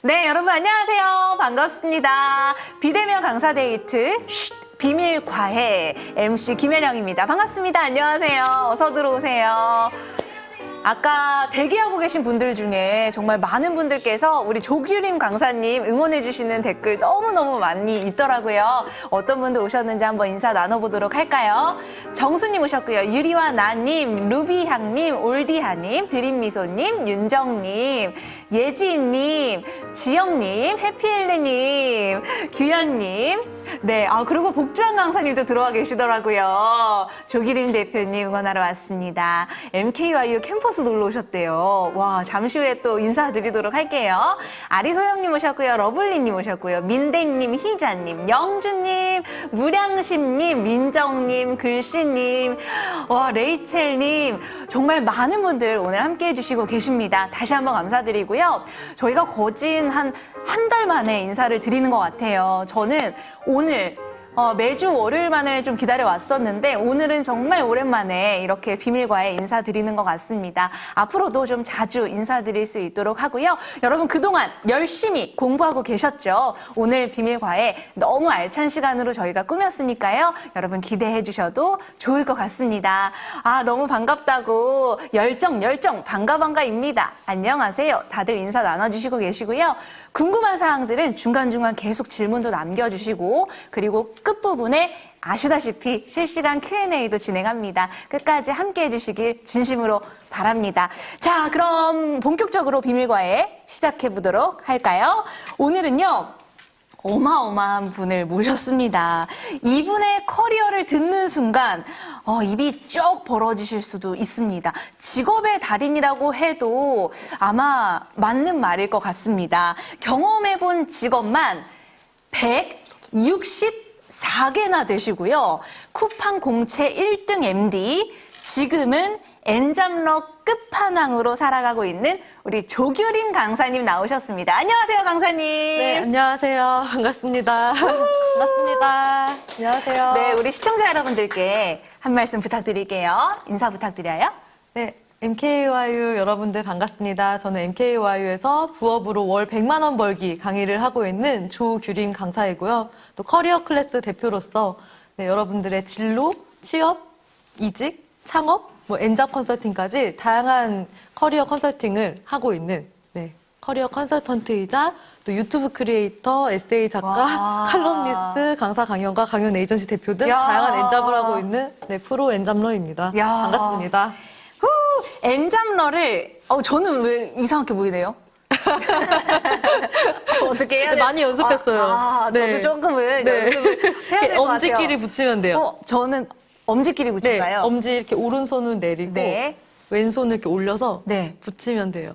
네, 여러분 안녕하세요. 반갑습니다. 비대면 강사 데이트 비밀 과외 MC 김혜령입니다. 반갑습니다. 안녕하세요. 어서 들어오세요. 아까 대기하고 계신 분들 중에 정말 많은 분들께서 우리 조규림 강사님 응원해 주시는 댓글 너무너무 많이 있더라고요. 어떤 분들 오셨는지 한번 인사 나눠보도록 할까요? 정수님 오셨고요. 유리와 나님, 루비향님, 올디하님, 드림미소님, 윤정님, 예지님, 지영님, 해피엘레님, 규현님, 네, 그리고 복주환 강사님도 들어와 계시더라고요. 조기림 대표님 응원하러 왔습니다. MKYU 캠퍼스 놀러 오셨대요. 와, 잠시 후에 또 인사드리도록 할게요. 아리소영님 오셨고요. 러블리님 오셨고요. 민댕님, 희자님, 영주님, 무량심님, 민정님, 글씨님, 와, 레이첼님, 정말 많은 분들 오늘 함께 해주시고 계십니다. 다시 한번 감사드리고요. 저희가 거진 한 달 만에 인사를 드리는 것 같아요. 저는 오늘 매주 월요일만을 좀 기다려 왔었는데 오늘은 정말 오랜만에 이렇게 비밀과에 인사드리는 것 같습니다. 앞으로도 좀 자주 인사드릴 수 있도록 하고요. 여러분 그동안 열심히 공부하고 계셨죠? 오늘 비밀과에 너무 알찬 시간으로 저희가 꾸몄으니까요. 여러분 기대해 주셔도 좋을 것 같습니다. 너무 반갑다고 열정 반가입니다. 안녕하세요. 다들 인사 나눠주시고 계시고요. 궁금한 사항들은 중간중간 계속 질문도 남겨주시고 그리고 끝부분에 아시다시피 실시간 Q&A도 진행합니다. 끝까지 함께 해주시길 진심으로 바랍니다. 자, 그럼 본격적으로 비밀과에 시작해보도록 할까요? 오늘은요. 어마어마한 분을 모셨습니다. 이분의 커리어를 듣는 순간 입이 쭉 벌어지실 수도 있습니다. 직업의 달인이라고 해도 아마 맞는 말일 것 같습니다. 경험해본 직업만 164개나 되시고요. 쿠팡 공채 1등 MD, 지금은 엔잡러 끝판왕으로 살아가고 있는 우리 조규림 강사님 나오셨습니다. 안녕하세요, 강사님. 네, 안녕하세요. 반갑습니다. 반갑습니다. 안녕하세요. 네, 우리 시청자 여러분들께 한 말씀 부탁드릴게요. 인사 부탁드려요. 네, MKYU 여러분들 반갑습니다. 저는 MKYU에서 부업으로 월 100만 원 벌기 강의를 하고 있는 조규림 강사이고요. 또 커리어 클래스 대표로서 여러분들의 진로, 취업, 이직, 창업, 엔잡 컨설팅까지 다양한 커리어 컨설팅을 하고 있는 커리어 컨설턴트이자 또 유튜브 크리에이터, 에세이 작가, 칼럼니스트, 강사 강연가, 강연 에이전시 대표 등 다양한 엔잡을 하고 있는 프로 엔잡러입니다. 반갑습니다. 엔잡러를 저는 왜 이상하게 보이네요? 어떻게 해야 돼요? 많이 연습했어요. 저도 조금은 연습을 해야 될 것 같아요. 엄지끼리 붙이면 돼요. 저는 엄지끼리 붙일까요? 엄지 이렇게 오른손을 내리고 왼손을 이렇게 올려서 붙이면 돼요.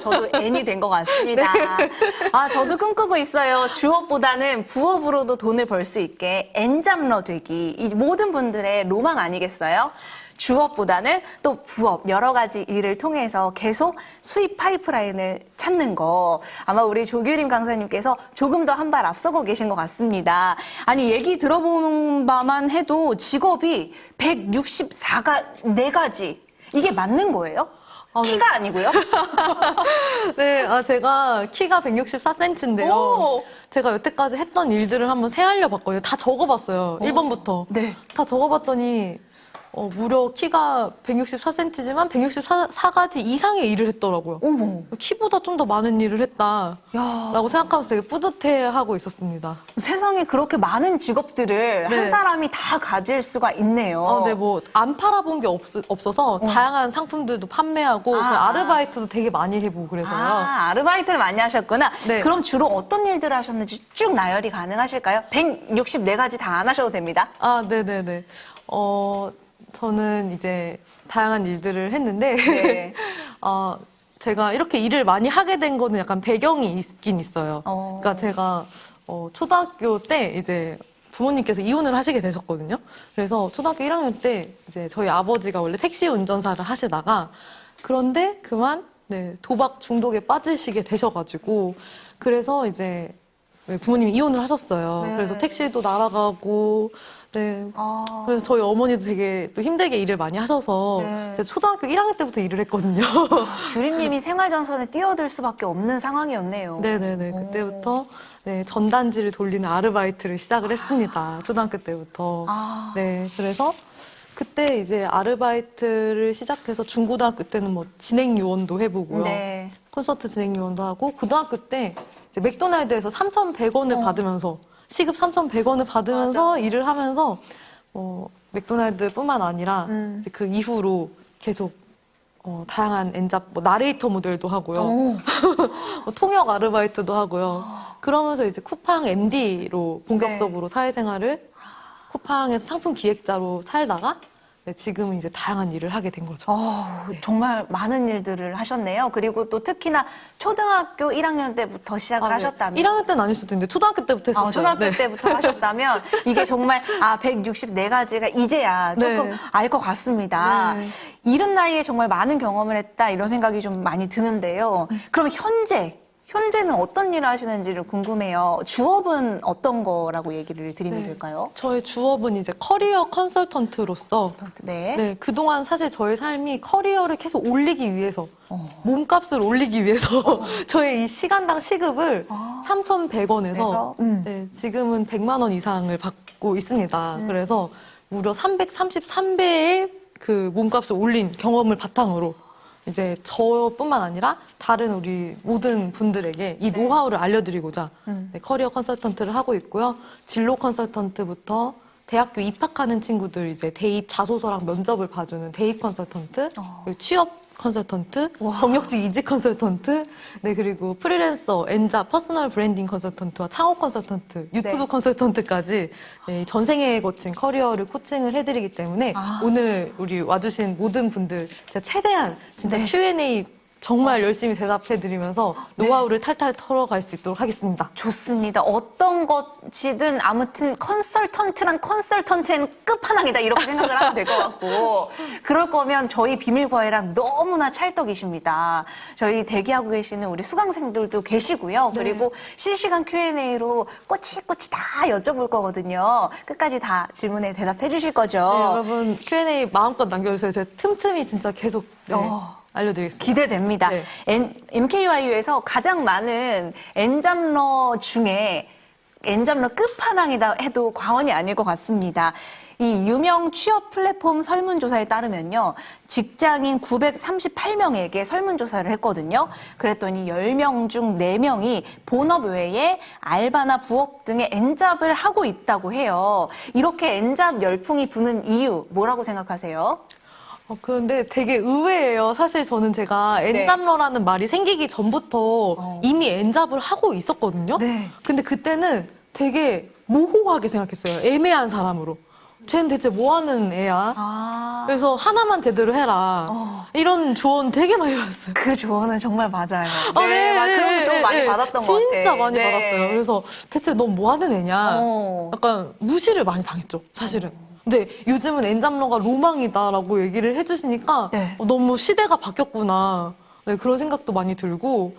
저도 N이 된 것 같습니다. 저도 꿈꾸고 있어요. 주업보다는 부업으로도 돈을 벌 수 있게 엔잡러 되기. 이 모든 분들의 로망 아니겠어요? 주업보다는 또 부업, 여러 가지 일을 통해서 계속 수입 파이프라인을 찾는 거. 아마 우리 조규림 강사님께서 조금 더 한 발 앞서고 계신 것 같습니다. 아니, 얘기 들어보는 바만 해도 직업이 164가지. 이게 맞는 거예요? 키가 아니고요? 제가 키가 164cm인데요. 제가 여태까지 했던 일들을 한번 세알려 봤거든요. 다 적어봤어요. 1번부터. 다 적어봤더니 무려 키가 164cm지만 164가지 이상의 일을 했더라고요. 키보다 좀 더 많은 일을 했다라고 생각하면서 되게 뿌듯해하고 있었습니다. 세상에 그렇게 많은 직업들을 한 사람이 다 가질 수가 있네요. 안 팔아본 게 없어서 다양한 상품들도 판매하고 아르바이트도 되게 많이 해보고 그래서요. 아르바이트를 많이 하셨구나. 그럼 주로 어떤 일들을 하셨는지 쭉 나열이 가능하실까요? 164가지 다 안 하셔도 됩니다. 네네네. 저는 이제 다양한 일들을 했는데 제가 이렇게 일을 많이 하게 된 거는 약간 배경이 있긴 있어요. 그러니까 제가 초등학교 때 이제 부모님께서 이혼을 하시게 되셨거든요. 그래서 초등학교 1학년 때 이제 저희 아버지가 원래 택시 운전사를 하시다가 그런데 그만 도박 중독에 빠지시게 되셔가지고 그래서 이제 부모님이 이혼을 하셨어요. 그래서 택시도 날아가고 네. 아. 그래서 저희 어머니도 되게 또 힘들게 일을 많이 하셔서 네. 제가 초등학교 1학년 때부터 일을 했거든요. 규림님이 생활전선에 뛰어들 수밖에 없는 상황이었네요. 네네네. 오. 그때부터 네, 전단지를 돌리는 아르바이트를 시작을 했습니다. 초등학교 때부터. 아. 네. 그래서 그때 이제 아르바이트를 시작해서 중고등학교 때는 뭐 진행 요원도 해보고요. 네. 콘서트 진행 요원도 하고 고등학교 때 이제 맥도날드에서 3,100원을 받으면서 시급 3,100원을 받으면서 맞아. 일을 하면서 맥도날드뿐만 아니라 이제 그 이후로 계속 다양한 엔잡 뭐 나레이터 모델도 하고요. 오. 뭐 통역 아르바이트도 하고요. 그러면서 이제 쿠팡 MD로 본격적으로 사회생활을 쿠팡에서 상품 기획자로 살다가 네, 지금은 이제 다양한 일을 하게 된 거죠. 정말 많은 일들을 하셨네요. 그리고 또 특히나 초등학교 1학년 때부터 시작을 네. 하셨다면 1학년 때는 아닐 수도 있는데 초등학교 때부터 했었어요. 초등학교 네. 때부터 하셨다면 이게 정말 164가지가 이제야 조금 네. 알 것 같습니다. 네. 이른 나이에 정말 많은 경험을 했다 이런 생각이 좀 많이 드는데요. 그럼 현재는 어떤 일을 하시는지를 궁금해요. 주업은 어떤 거라고 얘기를 드리면 네. 될까요? 저의 주업은 이제 커리어 컨설턴트로서 네. 네, 그동안 사실 저의 삶이 커리어를 계속 올리기 위해서 몸값을 올리기 위해서 저의 이 시간당 시급을 3,100원에서 그래서, 네, 지금은 100만 원 이상을 받고 있습니다. 그래서 무려 333배의 그 몸값을 올린 경험을 바탕으로 이제 저뿐만 아니라 다른 우리 모든 분들에게 이 노하우를 알려드리고자 네, 커리어 컨설턴트를 하고 있고요. 진로 컨설턴트부터 대학교 입학하는 친구들 이제 대입 자소서랑 면접을 봐주는 대입 컨설턴트, 그리고 취업 컨설턴트, 경력직 이직 컨설턴트, 네 그리고 프리랜서, 엔잡, 퍼스널 브랜딩 컨설턴트와 창업 컨설턴트, 유튜브 네. 컨설턴트까지 네, 전생에 거친 커리어를 코칭을 해드리기 때문에 오늘 우리 와주신 모든 분들 제가 최대한 진짜 네. Q&A 정말 열심히 대답해드리면서 노하우를 탈탈 털어갈 수 있도록 하겠습니다. 좋습니다. 어떤 것이든 아무튼 컨설턴트란 컨설턴트는 끝판왕이다 이렇게 생각을 하면 될 것 같고 그럴 거면 저희 비밀과외랑 너무나 찰떡이십니다. 저희 대기하고 계시는 우리 수강생들도 계시고요. 그리고 실시간 Q&A로 꼬치꼬치 다 여쭤볼 거거든요. 끝까지 다 질문에 대답해 주실 거죠. 네, 여러분 Q&A 마음껏 남겨주세요. 제가 틈틈이 진짜 계속 네, 알려드리겠습니다. 기대됩니다. 네. MKYU에서 가장 많은 엔잡러 중에 엔잡러 끝판왕이다 해도 과언이 아닐 것 같습니다. 이 유명 취업 플랫폼 설문조사에 따르면요. 직장인 938명에게 설문조사를 했거든요. 그랬더니 10명 중 4명이 본업 외에 알바나 부업 등의 엔잡을 하고 있다고 해요. 이렇게 엔잡 열풍이 부는 이유 뭐라고 생각하세요? 그런데 되게 의외예요. 사실 저는 제가 엔잡러라는 말이 생기기 전부터 이미 엔잡을 하고 있었거든요. 네. 근데 그때는 되게 모호하게 생각했어요. 애매한 사람으로. 쟤는 대체 뭐 하는 애야? 그래서 하나만 제대로 해라. 이런 조언 되게 많이 받았어요. 그 조언은 정말 맞아요. 네, 그런 거 좀 많이 받았던 것 같아요. 진짜 많이 네. 받았어요. 그래서 대체 넌 뭐 하는 애냐? 어. 약간 무시를 많이 당했죠, 사실은. 근데 요즘은 엔잡러가 로망이다라고 얘기를 해주시니까 네. 너무 시대가 바뀌었구나. 네, 그런 생각도 많이 들고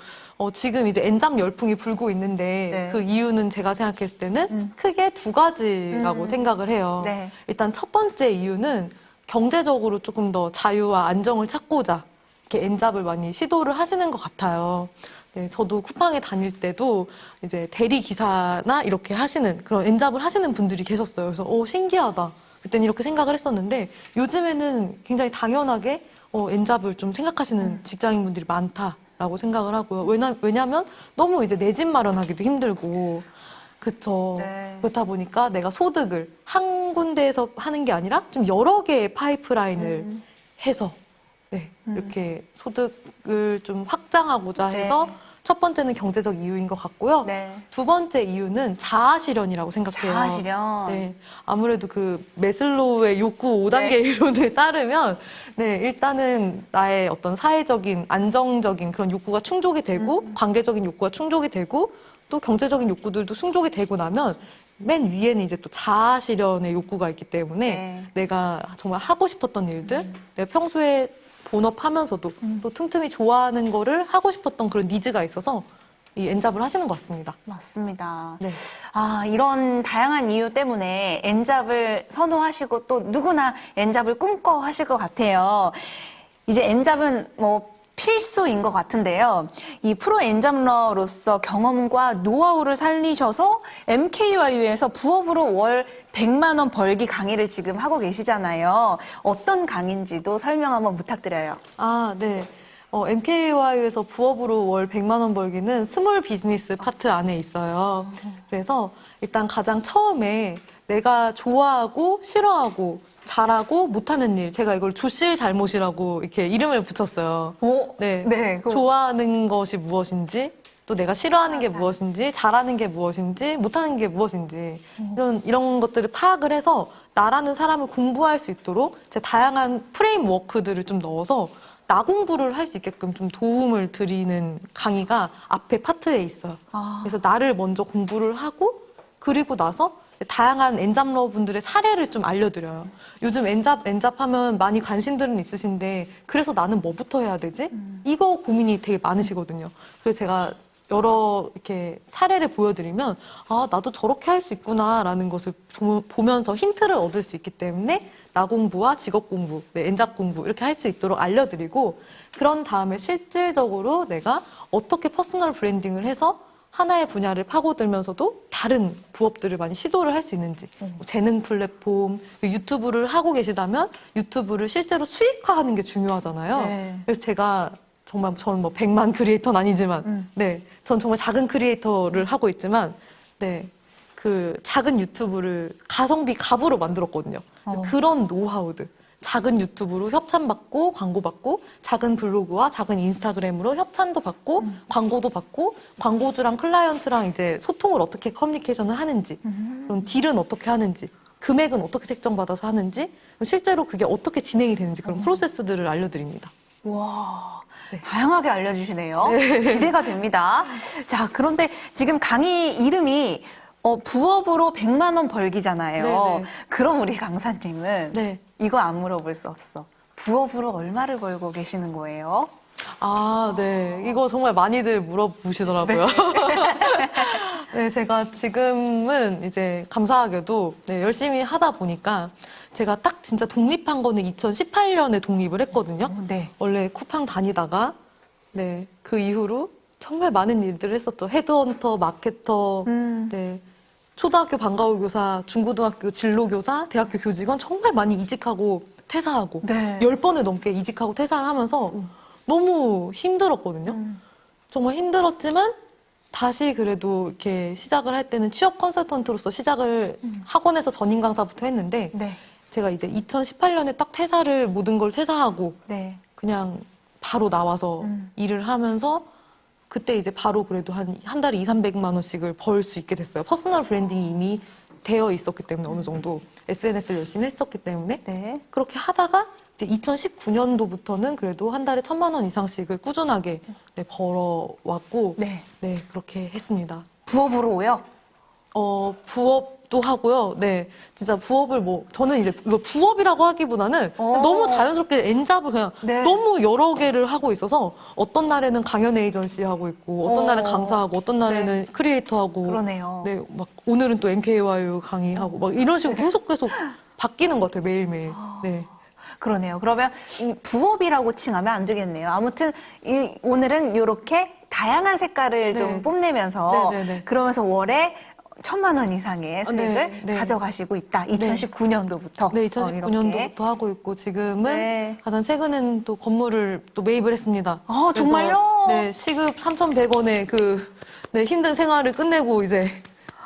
지금 이제 엔잡 열풍이 불고 있는데 네. 그 이유는 제가 생각했을 때는 크게 두 가지라고 생각을 해요. 네. 일단 첫 번째 이유는 경제적으로 조금 더 자유와 안정을 찾고자 이렇게 엔잡을 많이 시도를 하시는 것 같아요. 네, 저도 쿠팡에 다닐 때도 이제 대리 기사나 이렇게 하시는 그런 엔잡을 하시는 분들이 계셨어요. 그래서 신기하다. 그때는 이렇게 생각을 했었는데 요즘에는 굉장히 당연하게 엔잡을 좀 생각하시는 직장인분들이 많다라고 생각을 하고요. 왜냐하면 너무 이제 내 집 마련하기도 힘들고 그쵸. 네. 그렇다 보니까 내가 소득을 한 군데에서 하는 게 아니라 좀 여러 개의 파이프라인을 해서 네, 이렇게 소득을 좀 확장하고자 네. 해서 첫 번째는 경제적 이유인 것 같고요. 네. 두 번째 이유는 자아 실현이라고 생각해요. 자아 실현. 네, 아무래도 그 메슬로우의 욕구 5단계 네. 이론에 따르면 네, 일단은 나의 어떤 사회적인 안정적인 그런 욕구가 충족이 되고 관계적인 욕구가 충족이 되고 또 경제적인 욕구들도 충족이 되고 나면 맨 위에는 이제 또 자아 실현의 욕구가 있기 때문에 네. 내가 정말 하고 싶었던 일들, 내가 평소에 본업하면서도 또 틈틈이 좋아하는 거를 하고 싶었던 그런 니즈가 있어서 이 엔잡을 하시는 것 같습니다. 맞습니다. 네. 아, 이런 다양한 이유 때문에 엔잡을 선호하시고 또 누구나 엔잡을 꿈꿔 하실 것 같아요. 이제 엔잡은 뭐 필수인 것 같은데요. 이 프로 엔잡러로서 경험과 노하우를 살리셔서 MKYU에서 부업으로 월 100만 원 벌기 강의를 지금 하고 계시잖아요. 어떤 강의인지도 설명 한번 부탁드려요. 아, 네. MKYU에서 부업으로 월 100만 원 벌기는 스몰 비즈니스 파트 안에 있어요. 그래서 일단 가장 처음에 내가 좋아하고 싫어하고 잘하고 못하는 일, 제가 이걸 조실 잘못이라고 이렇게 이름을 붙였어요. 오, 네. 네. 좋아하는 것이 무엇인지, 또 내가 싫어하는 게 무엇인지, 잘하는 게 무엇인지, 못하는 게 무엇인지, 이런 것들을 파악을 해서 나라는 사람을 공부할 수 있도록 제 다양한 프레임워크들을 좀 넣어서 나 공부를 할 수 있게끔 좀 도움을 드리는 강의가 앞에 파트에 있어요. 그래서 나를 먼저 공부를 하고, 그리고 나서 다양한 엔잡러 분들의 사례를 좀 알려드려요. 요즘 엔잡 하면 많이 관심들은 있으신데, 그래서 나는 뭐부터 해야 되지? 이거 고민이 되게 많으시거든요. 그래서 제가 여러 이렇게 사례를 보여드리면, 아, 나도 저렇게 할 수 있구나라는 것을 보면서 힌트를 얻을 수 있기 때문에 나 공부와 직업 공부, 엔잡 공부 이렇게 할 수 있도록 알려드리고, 그런 다음에 실질적으로 내가 어떻게 퍼스널 브랜딩을 해서 하나의 분야를 파고들면서도 다른 부업들을 많이 시도를 할 수 있는지, 뭐 재능 플랫폼, 유튜브를 하고 계시다면 유튜브를 실제로 수익화하는 게 중요하잖아요. 네. 그래서 제가 정말 저는 뭐 100만 크리에이터는 아니지만, 네, 전 정말 작은 크리에이터를 하고 있지만, 네, 그 작은 유튜브를 가성비 갑으로 만들었거든요. 그런 노하우들. 작은 유튜브로 협찬받고 광고 받고 작은 블로그와 작은 인스타그램으로 협찬도 받고 광고도 받고 광고주랑 클라이언트랑 이제 소통을 어떻게 커뮤니케이션을 하는지 그럼 딜은 어떻게 하는지 금액은 어떻게 책정받아서 하는지 실제로 그게 어떻게 진행이 되는지 그런 프로세스들을 알려드립니다. 와, 다양하게 알려주시네요. 기대가 됩니다. 자, 그런데 지금 강의 이름이 부업으로 100만 원 벌기잖아요. 네네. 그럼 우리 강사님은 네. 이거 안 물어볼 수 없어. 부업으로 얼마를 벌고 계시는 거예요? 아, 네. 이거 정말 많이들 물어보시더라고요. 네, 제가 지금은 이제 감사하게도 열심히 하다 보니까 제가 딱 진짜 독립한 거는 2018년에 독립을 했거든요. 네. 원래 쿠팡 다니다가 네, 그 이후로 정말 많은 일들을 했었죠. 헤드헌터, 마케터, 네. 초등학교 방과후 교사, 중고등학교 진로 교사, 대학교 교직원 정말 많이 이직하고 퇴사하고 네. 10번을 넘게 이직하고 퇴사를 하면서 너무 힘들었거든요. 정말 힘들었지만 다시 그래도 이렇게 시작을 할 때는 취업 컨설턴트로서 시작을 학원에서 전임 강사부터 했는데 네. 제가 이제 2018년에 딱 퇴사를 모든 걸 퇴사하고 네. 그냥 바로 나와서 일을 하면서 그때 이제 바로 그래도 한 달에 200~300만 원씩을 벌 수 있게 됐어요. 퍼스널 브랜딩이 이미 되어 있었기 때문에 어느 정도 SNS를 열심히 했었기 때문에 네. 그렇게 하다가 이제 2019년도부터는 그래도 한 달에 1,000만 원 이상씩을 꾸준하게 벌어왔고 네. 네, 그렇게 했습니다. 부업으로요? 부업도 하고요. 네, 진짜 부업을 저는 이제 이거 부업이라고 하기보다는 너무 자연스럽게 엔잡을 그냥 네. 너무 여러 개를 하고 있어서 어떤 날에는 강연 에이전시 하고 있고 어떤 날은 강사하고 어떤 날에는 크리에이터 하고 그러네요. 네, 막 오늘은 또 MKYU 강의하고 막 이런 식으로 계속 바뀌는 것 같아요. 매일매일. 네. 그러네요. 그러면 이 부업이라고 칭하면 안 되겠네요. 아무튼 오늘은 이렇게 다양한 색깔을 네. 좀 뽐내면서 네. 그러면서 월에 1,000만 원 이상의 수익을 네. 가져가시고 있다. 2019년도부터. 네, 2019년도부터 하고 있고 지금은 네. 가장 최근엔 또 건물을 또 매입을 했습니다. 아, 그래서 정말요? 네, 시급 3,100원에 힘든 생활을 끝내고 이제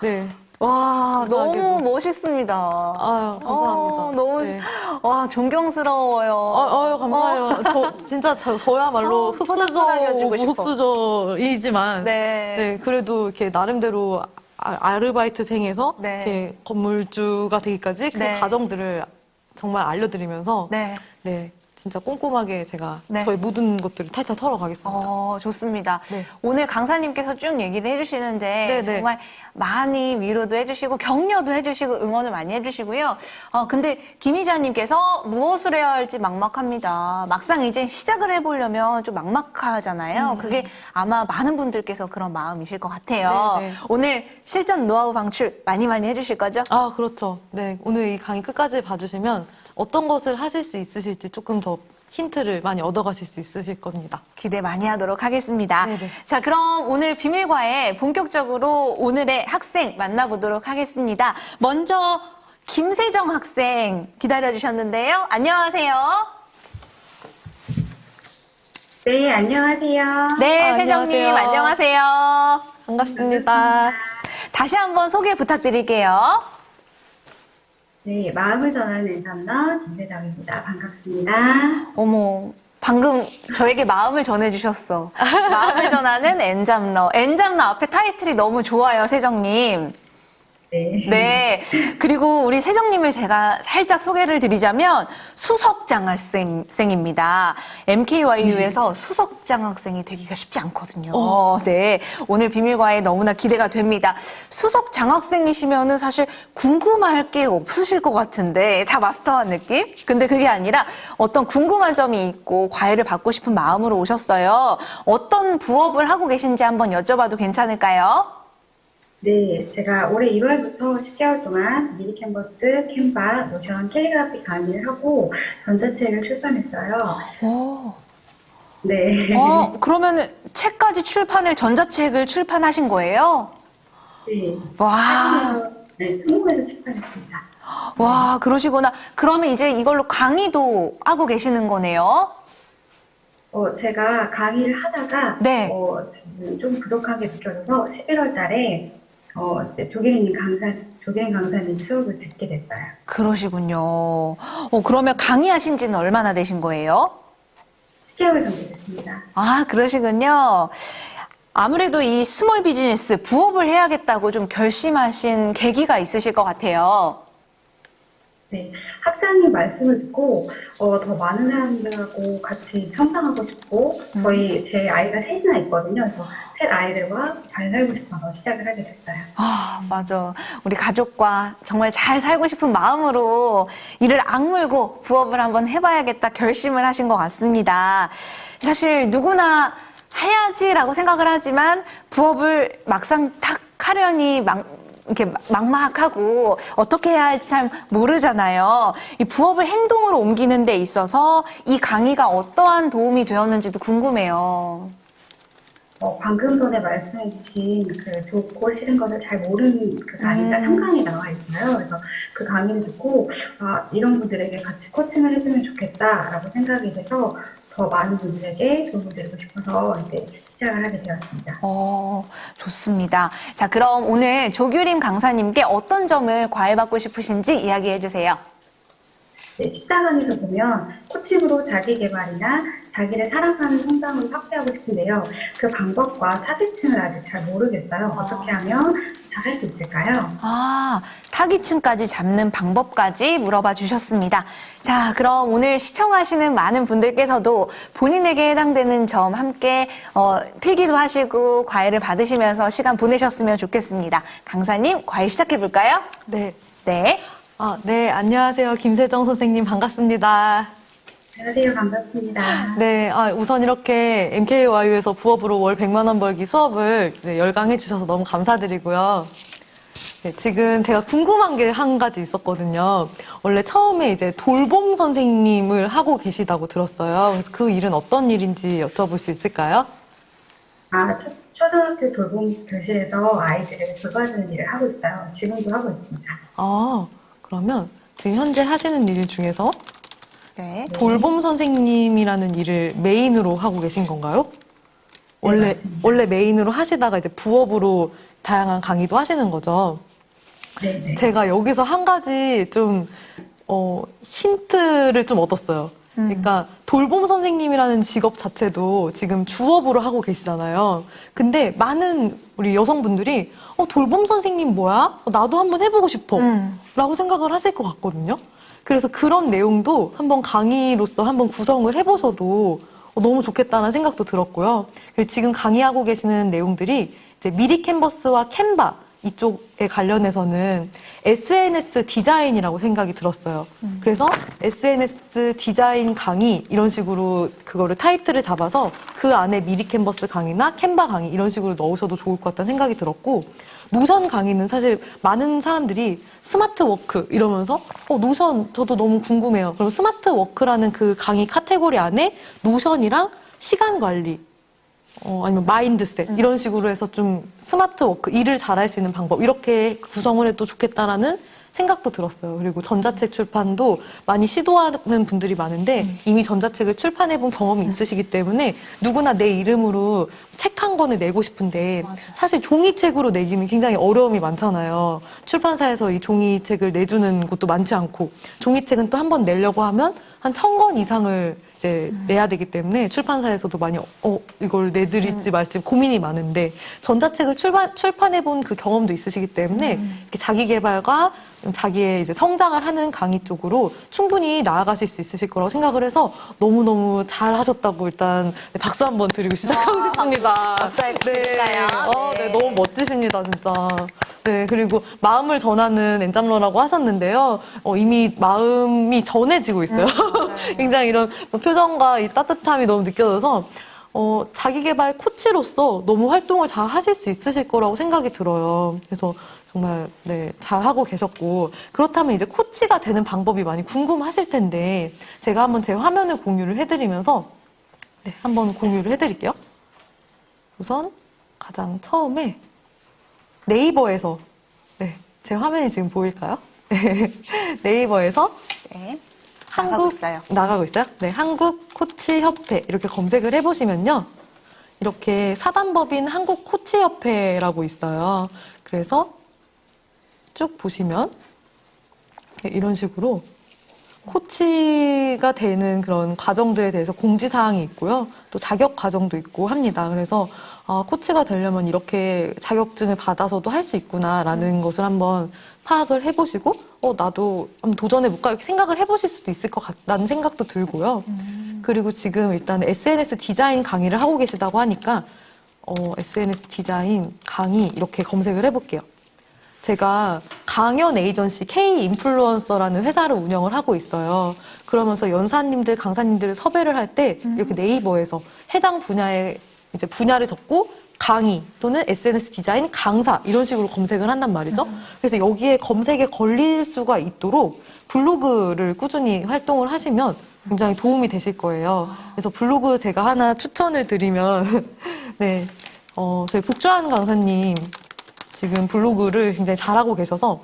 네. 와, 감사하게도. 너무 멋있습니다. 아유, 감사합니다. 너무 네. 와, 존경스러워요. 감사해요. 저야말로 포닥포닥 해주고 싶어. 흑수저이지만 네. 그래도 이렇게 나름대로 아르바이트생에서 네. 이렇게 건물주가 되기까지 그 네. 과정들을 정말 알려드리면서 네. 네, 진짜 꼼꼼하게 제가 네. 저희 모든 것들을 탈탈 털어가겠습니다. 좋습니다. 네. 오늘 강사님께서 쭉 얘기를 해주시는데 네, 네. 정말 많이 위로도 해주시고 격려도 해주시고 응원을 많이 해주시고요. 근데 김 이자님께서 무엇을 해야 할지 막막합니다. 막상 이제 시작을 해보려면 좀 막막하잖아요. 그게 아마 많은 분들께서 그런 마음이실 것 같아요. 네, 네. 오늘 실전 노하우 방출 많이 해주실 거죠? 아, 그렇죠. 네. 오늘 이 강의 끝까지 봐주시면 어떤 것을 하실 수 있으실지 조금 더 힌트를 많이 얻어가실 수 있으실 겁니다. 기대 많이 하도록 하겠습니다. 네네. 자, 그럼 오늘 비밀과에 본격적으로 오늘의 학생 만나보도록 하겠습니다. 먼저 김세정 학생 기다려주셨는데요. 안녕하세요. 네, 안녕하세요. 네, 아, 세정님 안녕하세요. 안녕하세요. 반갑습니다. 다시 한번 소개 부탁드릴게요. 네, 마음을 전하는 엔잡러 김세정입니다. 반갑습니다. 어머, 방금 저에게 마음을 전해주셨어. 마음을 전하는 엔잡러. 엔잡러 앞에 타이틀이 너무 좋아요, 세정님. 네. 네. 그리고 우리 세정님을 제가 살짝 소개를 드리자면 수석장학생입니다. MKYU에서 수석장학생이 되기가 쉽지 않거든요. 네. 오늘 비밀과에 너무나 기대가 됩니다. 수석장학생이시면은 사실 궁금할 게 없으실 것 같은데 다 마스터한 느낌? 근데 그게 아니라 어떤 궁금한 점이 있고 과외를 받고 싶은 마음으로 오셨어요. 어떤 부업을 하고 계신지 한번 여쭤봐도 괜찮을까요? 네, 제가 올해 1월부터 10개월 동안 미리 캔버스, 캔바, 노션, 캘리그라피 강의를 하고 전자책을 출판했어요. 오. 네. 그러면 책까지 전자책을 출판하신 거예요? 네. 와, 한국에서, 네, 한국에서 출판했습니다. 와, 그러시구나. 그러면 이제 이걸로 강의도 하고 계시는 거네요? 제가 강의를 하다가, 네. 지금 좀 부족하게 느껴져서 11월 달에, 이제 조기린 강사님 수업을 듣게 됐어요. 그러시군요. 그러면 강의하신 지는 얼마나 되신 거예요? 10개월 정도 됐습니다. 아, 그러시군요. 아무래도 이 스몰 비즈니스, 부업을 해야겠다고 좀 결심하신 계기가 있으실 것 같아요. 네, 학장님 말씀을 듣고 더 많은 사람들하고 같이 성장하고 싶고 저희 제 아이가 셋이나 있거든요. 그래서 셋 아이들과 잘 살고 싶어서 시작을 하게 됐어요. 아, 맞아. 우리 가족과 정말 잘 살고 싶은 마음으로 이를 악물고 부업을 한번 해봐야겠다 결심을 하신 것 같습니다. 사실 누구나 해야지라고 생각을 하지만 부업을 막상 탁 하려니 이렇게 막막하고 어떻게 해야 할지 잘 모르잖아요. 이 부업을 행동으로 옮기는 데 있어서 이 강의가 어떠한 도움이 되었는지도 궁금해요. 방금 전에 말씀해주신 그 좋고 싫은 것을 잘 모르는 그 강의가 3강에 나와 있어요. 그래서 그 강의를 듣고 이런 분들에게 같이 코칭을 해주면 좋겠다라고 생각이 돼서 더 많은 분들에게 도움을 드리고 싶어서 이제 시작을 하게 되었습니다. 좋습니다. 자, 그럼 오늘 조규림 강사님께 어떤 점을 과외받고 싶으신지 이야기해 주세요. 네, 14강에서 보면 코칭으로 자기 개발이나 자기를 사랑하는 성장을 확대하고 싶은데요. 그 방법과 타겟층을 아직 잘 모르겠어요. 어떻게 하면 잘 할 수 있을까요? 타깃층까지 잡는 방법까지 물어봐 주셨습니다. 자, 그럼 오늘 시청하시는 많은 분들께서도 본인에게 해당되는 점 함께 필기도 하시고 과외를 받으시면서 시간 보내셨으면 좋겠습니다. 강사님, 과외 시작해 볼까요? 네. 네. 네, 안녕하세요. 김세정 선생님 반갑습니다. 안녕하세요. 반갑습니다. 네, 우선 이렇게 MKYU에서 부업으로 월 100만 원 벌기 수업을 열강해 주셔서 너무 감사드리고요. 네, 지금 제가 궁금한 게 한 가지 있었거든요. 원래 처음에 이제 돌봄 선생님을 하고 계시다고 들었어요. 그래서 그 일은 어떤 일인지 여쭤볼 수 있을까요? 초등학교 돌봄 교실에서 아이들을 돌봐주는 일을 하고 있어요. 지금도 하고 있습니다. 그러면 지금 현재 하시는 일 중에서 네. 돌봄 선생님이라는 일을 메인으로 하고 계신 건가요? 네, 맞습니다. 원래 메인으로 하시다가 이제 부업으로 다양한 강의도 하시는 거죠. 네. 제가 여기서 한 가지 좀 힌트를 좀 얻었어요. 그러니까 돌봄 선생님이라는 직업 자체도 지금 주업으로 하고 계시잖아요. 근데 많은 우리 여성분들이 돌봄 선생님 뭐야? 나도 한번 해보고 싶어. 라고 생각을 하실 것 같거든요. 그래서 그런 내용도 한번 강의로서 한번 구성을 해보셔도 너무 좋겠다는 생각도 들었고요. 그리고 지금 강의하고 계시는 내용들이 이제 미리 캔버스와 캔바 이쪽에 관련해서는 SNS 디자인이라고 생각이 들었어요. 그래서 SNS 디자인 강의 이런 식으로 그거를 타이틀을 잡아서 그 안에 미리 캔버스 강의나 캔바 강의 이런 식으로 넣으셔도 좋을 것 같다는 생각이 들었고, 노션 강의는 사실 많은 사람들이 스마트 워크 이러면서 노션 저도 너무 궁금해요. 그럼 스마트 워크라는 그 강의 카테고리 안에 노션이랑 시간 관리 아니면 마인드셋 이런 식으로 해서 좀 스마트 워크, 일을 잘할 수 있는 방법 이렇게 구성을 해도 좋겠다라는 생각도 들었어요. 그리고 전자책 출판도 많이 시도하는 분들이 많은데 이미 전자책을 출판해본 경험이 있으시기 때문에 누구나 내 이름으로 책 한 권을 내고 싶은데 사실 종이책으로 내기는 굉장히 어려움이 많잖아요. 출판사에서 이 종이책을 내주는 곳도 많지 않고, 종이책은 또 한 번 내려고 하면 한 1000권 이상을 이제 내야 되기 때문에 출판사에서도 많이 이걸 내드릴지 말지 고민이 많은데, 전자책을 출판해본 그 경험도 있으시기 때문에 이렇게 자기 개발과 자기의 이제 성장을 하는 강의 쪽으로 충분히 나아가실 수 있으실 거라고 생각을 해서 너무너무 잘하셨다고 일단 박수 한번 드리고 시작하고 싶습니다. 박수할까요? 네, 너무 멋지십니다, 진짜. 네, 그리고 마음을 전하는 엔잡러라고 하셨는데요. 이미 마음이 전해지고 있어요. 굉장히 이런 표정과 이 따뜻함이 너무 느껴져서 자기개발 코치로서 너무 활동을 잘 하실 수 있으실 거라고 생각이 들어요. 그래서 정말 네, 잘 하고 계셨고, 그렇다면 이제 코치가 되는 방법이 많이 궁금하실 텐데 제가 한번 제 화면을 공유를 해드리면서 네, 한번 공유를 해드릴게요. 우선 가장 처음에 네이버에서 네, 제 화면이 지금 보일까요? 네이버에서 네. 나가고 있어요. 나가고 있어요? 네, 한국 코치 협회 이렇게 검색을 해보시면요, 이렇게 사단법인 한국 코치 협회라고 있어요. 그래서 쭉 보시면 이런 식으로 코치가 되는 그런 과정들에 대해서 공지사항이 있고요. 또 자격 과정도 있고 합니다. 그래서 코치가 되려면 이렇게 자격증을 받아서도 할 수 있구나라는 것을 한번 파악을 해보시고 나도 한번 도전해볼까 이렇게 생각을 해보실 수도 있을 것 같다는 생각도 들고요. 그리고 지금 일단 SNS 디자인 강의를 하고 계시다고 하니까 SNS 디자인 강의 이렇게 검색을 해볼게요. 제가 강연 에이전시 K 인플루언서라는 회사를 운영을 하고 있어요. 그러면서 연사님들, 강사님들을 섭외를 할 때 이렇게 네이버에서 해당 분야에 이제 분야를 적고 강의 또는 SNS 디자인 강사 이런 식으로 검색을 한단 말이죠. 그래서 여기에 검색에 걸릴 수가 있도록 블로그를 꾸준히 활동을 하시면 굉장히 도움이 되실 거예요. 그래서 블로그 제가 하나 추천을 드리면 네, 저희 복주한 강사님 지금 블로그를 굉장히 잘하고 계셔서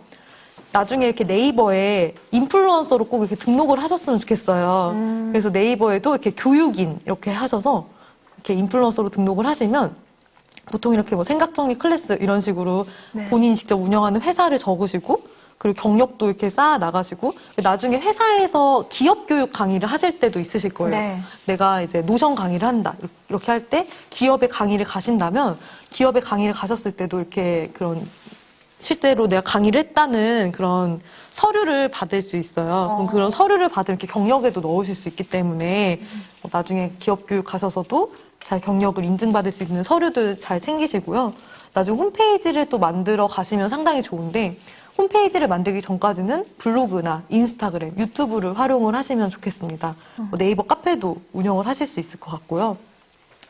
나중에 이렇게 네이버에 인플루언서로 꼭 이렇게 등록을 하셨으면 좋겠어요. 그래서 네이버에도 이렇게 교육인 이렇게 하셔서 이렇게 인플루언서로 등록을 하시면 보통 이렇게 뭐 생각정리 클래스 이런 식으로 네. 본인이 직접 운영하는 회사를 적으시고 그리고 경력도 이렇게 쌓아 나가시고 나중에 회사에서 기업 교육 강의를 하실 때도 있으실 거예요. 네. 내가 이제 노션 강의를 한다. 이렇게 할 때 기업에 강의를 가신다면 기업에 강의를 가셨을 때도 이렇게 그런 실제로 내가 강의를 했다는 그런 서류를 받을 수 있어요. 그럼 그런 서류를 받을 이렇게 경력에도 넣으실 수 있기 때문에 나중에 기업 교육 가셔서도 잘 경력을 인증받을 수 있는 서류들 잘 챙기시고요. 나중에 홈페이지를 또 만들어 가시면 상당히 좋은데 홈페이지를 만들기 전까지는 블로그나 인스타그램, 유튜브를 활용을 하시면 좋겠습니다. 네이버 카페도 운영을 하실 수 있을 것 같고요.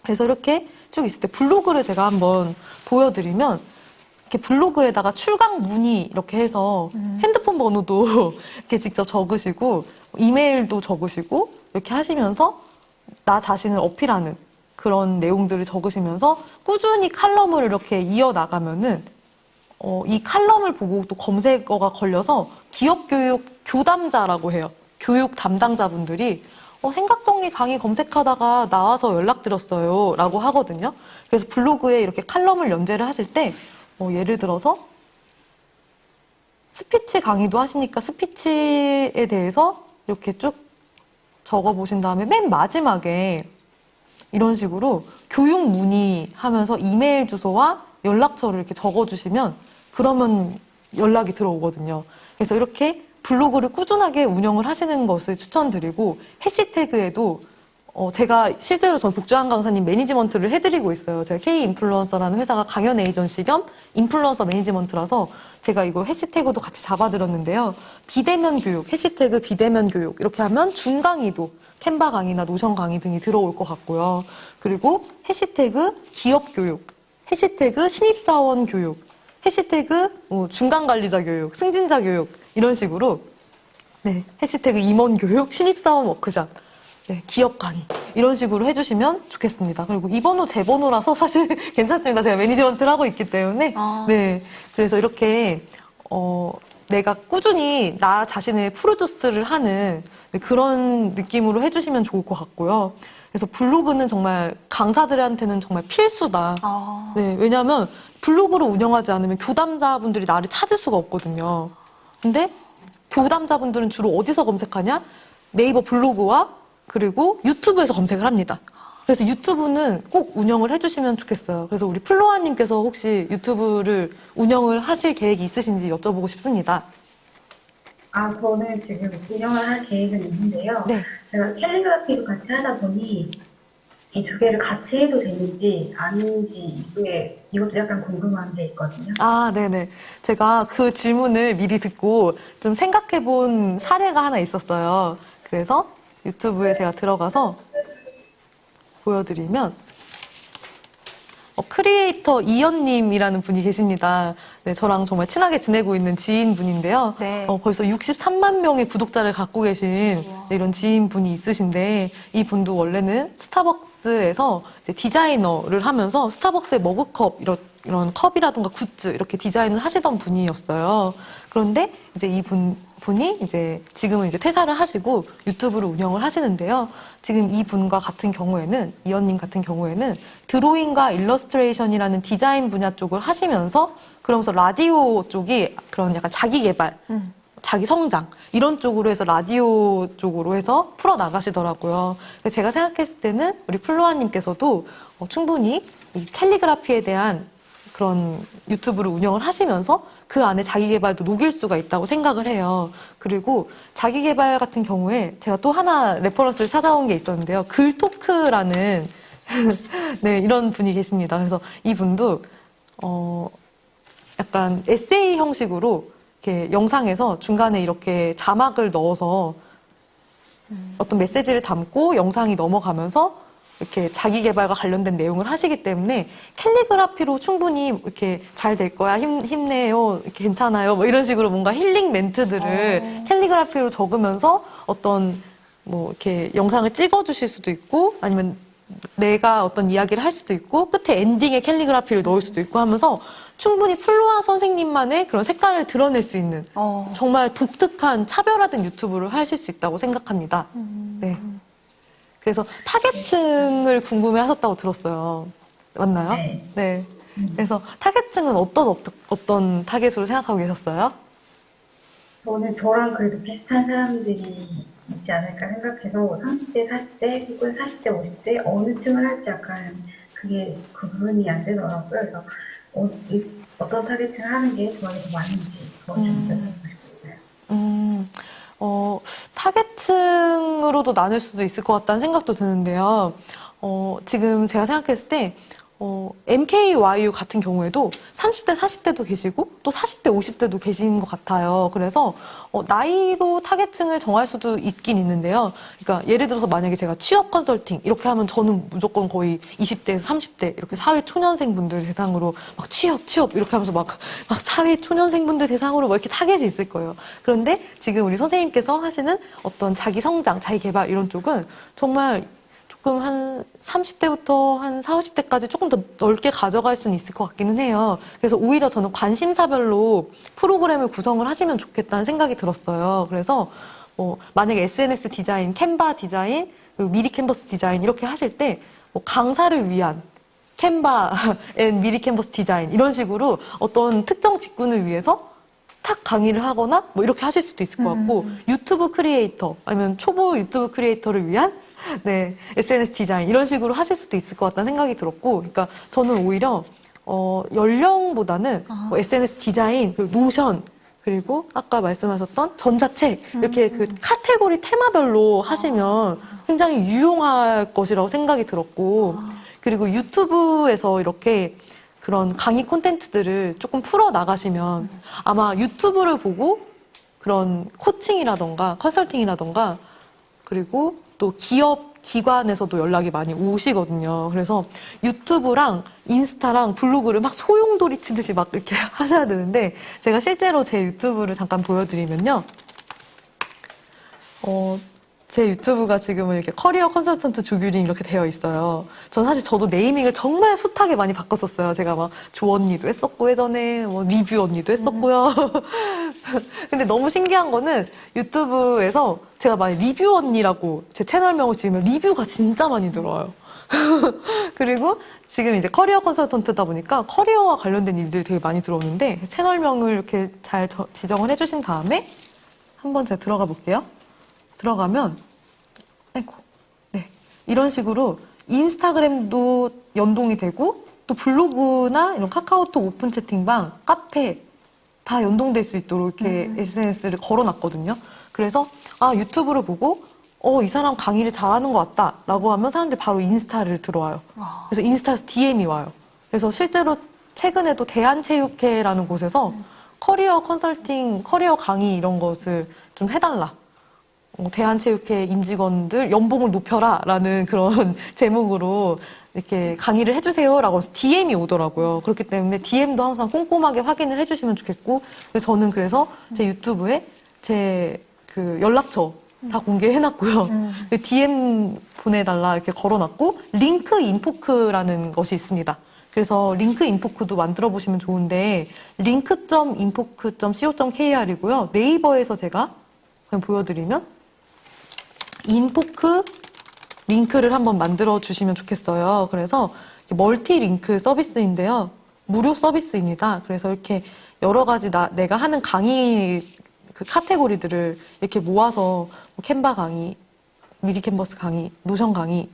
그래서 이렇게 쭉 있을 때 블로그를 제가 한번 보여드리면 이렇게 블로그에다가 출강 문의 이렇게 해서 핸드폰 번호도 이렇게 직접 적으시고 이메일도 적으시고 이렇게 하시면서 나 자신을 어필하는 그런 내용들을 적으시면서 꾸준히 칼럼을 이렇게 이어나가면은 이 칼럼을 보고 또 검색어가 걸려서 기업교육 교담자라고 해요. 교육 담당자분들이 생각정리 강의 검색하다가 나와서 연락드렸어요 라고 하거든요. 그래서 블로그에 이렇게 칼럼을 연재를 하실 때 예를 들어서 스피치 강의도 하시니까 스피치에 대해서 이렇게 쭉 적어보신 다음에 맨 마지막에 이런 식으로 교육 문의하면서 이메일 주소와 연락처를 이렇게 적어주시면 그러면 연락이 들어오거든요. 그래서 이렇게 블로그를 꾸준하게 운영을 하시는 것을 추천드리고 해시태그에도 제가 실제로 전 복주한 강사님 매니지먼트를 해드리고 있어요. 제가 K-인플루언서라는 회사가 강연 에이전시 겸 인플루언서 매니지먼트라서 제가 이거 해시태그도 같이 잡아들었는데요. 비대면 교육, 해시태그 비대면 교육 이렇게 하면 중강의도 캔바 강의나 노션 강의 등이 들어올 것 같고요. 그리고 해시태그 기업 교육, 해시태그 신입사원 교육, 해시태그 중간관리자 교육, 승진자 교육 이런 식으로 네, 해시태그 임원 교육, 신입사원 워크숍 네, 기업 강의 이런 식으로 해주시면 좋겠습니다. 그리고 이 번호 제 번호라서 사실 괜찮습니다. 제가 매니지먼트를 하고 있기 때문에 네, 그래서 이렇게 내가 꾸준히 나 자신의 프로듀스를 하는 그런 느낌으로 해주시면 좋을 것 같고요. 그래서 블로그는 정말 강사들한테는 정말 필수다. 네, 왜냐하면 블로그를 운영하지 않으면 교담자분들이 나를 찾을 수가 없거든요. 근데 교담자분들은 주로 어디서 검색하냐? 네이버 블로그와 그리고 유튜브에서 검색을 합니다. 그래서 유튜브는 꼭 운영을 해주시면 좋겠어요. 그래서 우리 플로아님께서 혹시 유튜브를 운영을 하실 계획이 있으신지 여쭤보고 싶습니다. 저는 지금 운영을 할 계획은 있는데요. 네. 제가 캘리그라피도 같이 하다 보니 이 두 개를 같이 해도 되는지 아닌지 이것도 약간 궁금한 게 있거든요. 네네. 제가 그 질문을 미리 듣고 좀 생각해 본 사례가 하나 있었어요. 그래서 유튜브에 제가 들어가서 보여드리면 크리에이터 이연님이라는 분이 계십니다. 네, 저랑 정말 친하게 지내고 있는 지인분인데요. 네. 벌써 63만 명의 구독자를 갖고 계신 네, 이런 지인분이 있으신데 이 분도 원래는 스타벅스에서 이제 디자이너를 하면서 스타벅스의 머그컵 이런 컵이라든가 굿즈 이렇게 디자인을 하시던 분이었어요. 그런데 이제 분이 이제 지금은 이제 퇴사를 하시고 유튜브를 운영을 하시는데요. 지금 이 분과 같은 경우에는 이언님 같은 경우에는 드로잉과 일러스트레이션이라는 디자인 분야 쪽을 하시면서 그러면서 라디오 쪽이 그런 약간 자기 개발, 자기 성장 이런 쪽으로 해서 라디오 쪽으로 해서 풀어 나가시더라고요. 그래서 제가 생각했을 때는 우리 플로아님께서도 충분히 이 캘리그라피에 대한 그런 유튜브를 운영을 하시면서 그 안에 자기 개발도 녹일 수가 있다고 생각을 해요. 그리고 자기 개발 같은 경우에 제가 또 하나 레퍼런스를 찾아온 게 있었는데요. 글토크라는 네, 이런 분이 계십니다. 그래서 이분도 약간 에세이 형식으로 이렇게 영상에서 중간에 이렇게 자막을 넣어서 어떤 메시지를 담고 영상이 넘어가면서 이렇게 자기 개발과 관련된 내용을 하시기 때문에 캘리그라피로 충분히 이렇게 잘 될 거야, 힘내요, 이렇게 괜찮아요, 뭐 이런 식으로 뭔가 힐링 멘트들을 캘리그라피로 적으면서 어떤 뭐 이렇게 영상을 찍어주실 수도 있고 아니면 내가 어떤 이야기를 할 수도 있고 끝에 엔딩에 캘리그라피를 넣을 수도 있고 하면서 충분히 플로아 선생님만의 그런 색깔을 드러낼 수 있는 정말 독특한 차별화된 유튜브를 하실 수 있다고 생각합니다. 네. 그래서 타겟층을 궁금해 하셨다고 들었어요. 맞나요? 네. 네. 그래서 타겟층은 어떤 타겟으로 생각하고 계셨어요? 저는 저랑 그래도 비슷한 사람들이 있지 않을까 생각해서 30대, 40대 혹은 40대, 50대 어느 층을 할지 약간 그게 구분이 안 되더라고요. 그래서 어떤 타겟층을 하는 게 저한테 더 맞는지 그걸 좀 여쭤보고 싶어요. 타겟층으로도 나눌 수도 있을 것 같다는 생각도 드는데요. 지금 제가 생각했을 때 MKYU 같은 경우에도 30대, 40대도 계시고 또 40대, 50대도 계신 것 같아요. 그래서 나이로 타겟층을 정할 수도 있긴 있는데요. 그러니까 예를 들어서 만약에 제가 취업 컨설팅 이렇게 하면 저는 무조건 거의 20대에서 30대 이렇게 사회 초년생분들 대상으로 막 취업 이렇게 하면서 막 사회 초년생분들 대상으로 막 이렇게 타겟이 있을 거예요. 그런데 지금 우리 선생님께서 하시는 어떤 자기 성장, 자기 개발 이런 쪽은 정말 조금 한 30대부터 한 40, 50대까지 조금 더 넓게 가져갈 수는 있을 것 같기는 해요. 그래서 오히려 저는 관심사별로 프로그램을 구성을 하시면 좋겠다는 생각이 들었어요. 그래서 만약에 SNS 디자인, 캔바 디자인, 그리고 미리 캔버스 디자인 이렇게 하실 때 강사를 위한 캔바 앤 미리 캔버스 디자인 이런 식으로 어떤 특정 직군을 위해서 탁 강의를 하거나 뭐 이렇게 하실 수도 있을 것 같고 유튜브 크리에이터 아니면 초보 유튜브 크리에이터를 위한 네, SNS 디자인 이런 식으로 하실 수도 있을 것 같다는 생각이 들었고, 그러니까 저는 오히려 연령보다는 뭐 SNS 디자인, 그리고 노션, 그리고 아까 말씀하셨던 전자책 이렇게 그 카테고리 테마별로 하시면 굉장히 유용할 것이라고 생각이 들었고 그리고 유튜브에서 이렇게 그런 강의 콘텐츠들을 조금 풀어 나가시면 아마 유튜브를 보고 그런 코칭이라던가 컨설팅이라던가 그리고 또 기업 기관에서도 연락이 많이 오시거든요. 그래서 유튜브랑 인스타랑 블로그를 막 소용돌이 치듯이 막 이렇게 하셔야 되는데 제가 실제로 제 유튜브를 잠깐 보여드리면요. 제 유튜브가 지금은 이렇게 커리어 컨설턴트 조규림 이렇게 되어 있어요. 전 사실 저도 네이밍을 정말 숱하게 많이 바꿨었어요. 제가 막 조 언니도 했었고 예전에 뭐 리뷰 언니도 했었고요. 근데 너무 신기한 거는 유튜브에서 제가 막 리뷰 언니라고 제 채널명을 지으면 리뷰가 진짜 많이 들어와요. 그리고 지금 이제 커리어 컨설턴트다 보니까 커리어와 관련된 일들이 되게 많이 들어오는데 채널명을 이렇게 잘 지정을 해주신 다음에 한번 제가 들어가 볼게요. 들어가면 아이고 네 이런 식으로 인스타그램도 연동이 되고 또 블로그나 이런 카카오톡 오픈 채팅방, 카페 다 연동될 수 있도록 이렇게 SNS를 걸어놨거든요. 그래서 유튜브를 보고 이 사람 강의를 잘하는 것 같다라고 하면 사람들이 바로 인스타를 들어와요. 그래서 인스타에서 DM이 와요. 그래서 실제로 최근에도 대한체육회라는 곳에서 커리어 컨설팅, 커리어 강의 이런 것을 좀 해달라. 대한체육회 임직원들 연봉을 높여라라는 그런 제목으로 이렇게 강의를 해주세요라고 해서 DM이 오더라고요. 그렇기 때문에 DM도 항상 꼼꼼하게 확인을 해주시면 좋겠고 저는 그래서 제 유튜브에 제 그 연락처 다 공개해놨고요. 그 DM 보내달라 이렇게 걸어놨고 링크 인포크라는 것이 있습니다. 그래서 링크 인포크도 만들어 보시면 좋은데 link.inpoke.co.kr이고요. 네이버에서 제가 그냥 보여드리면 인포크 링크를 한번 만들어 주시면 좋겠어요. 그래서 멀티 링크 서비스인데요. 무료 서비스입니다. 그래서 이렇게 여러 가지 내가 하는 강의 그 카테고리들을 이렇게 모아서 캔바 강의, 미리 캔버스 강의, 노션 강의,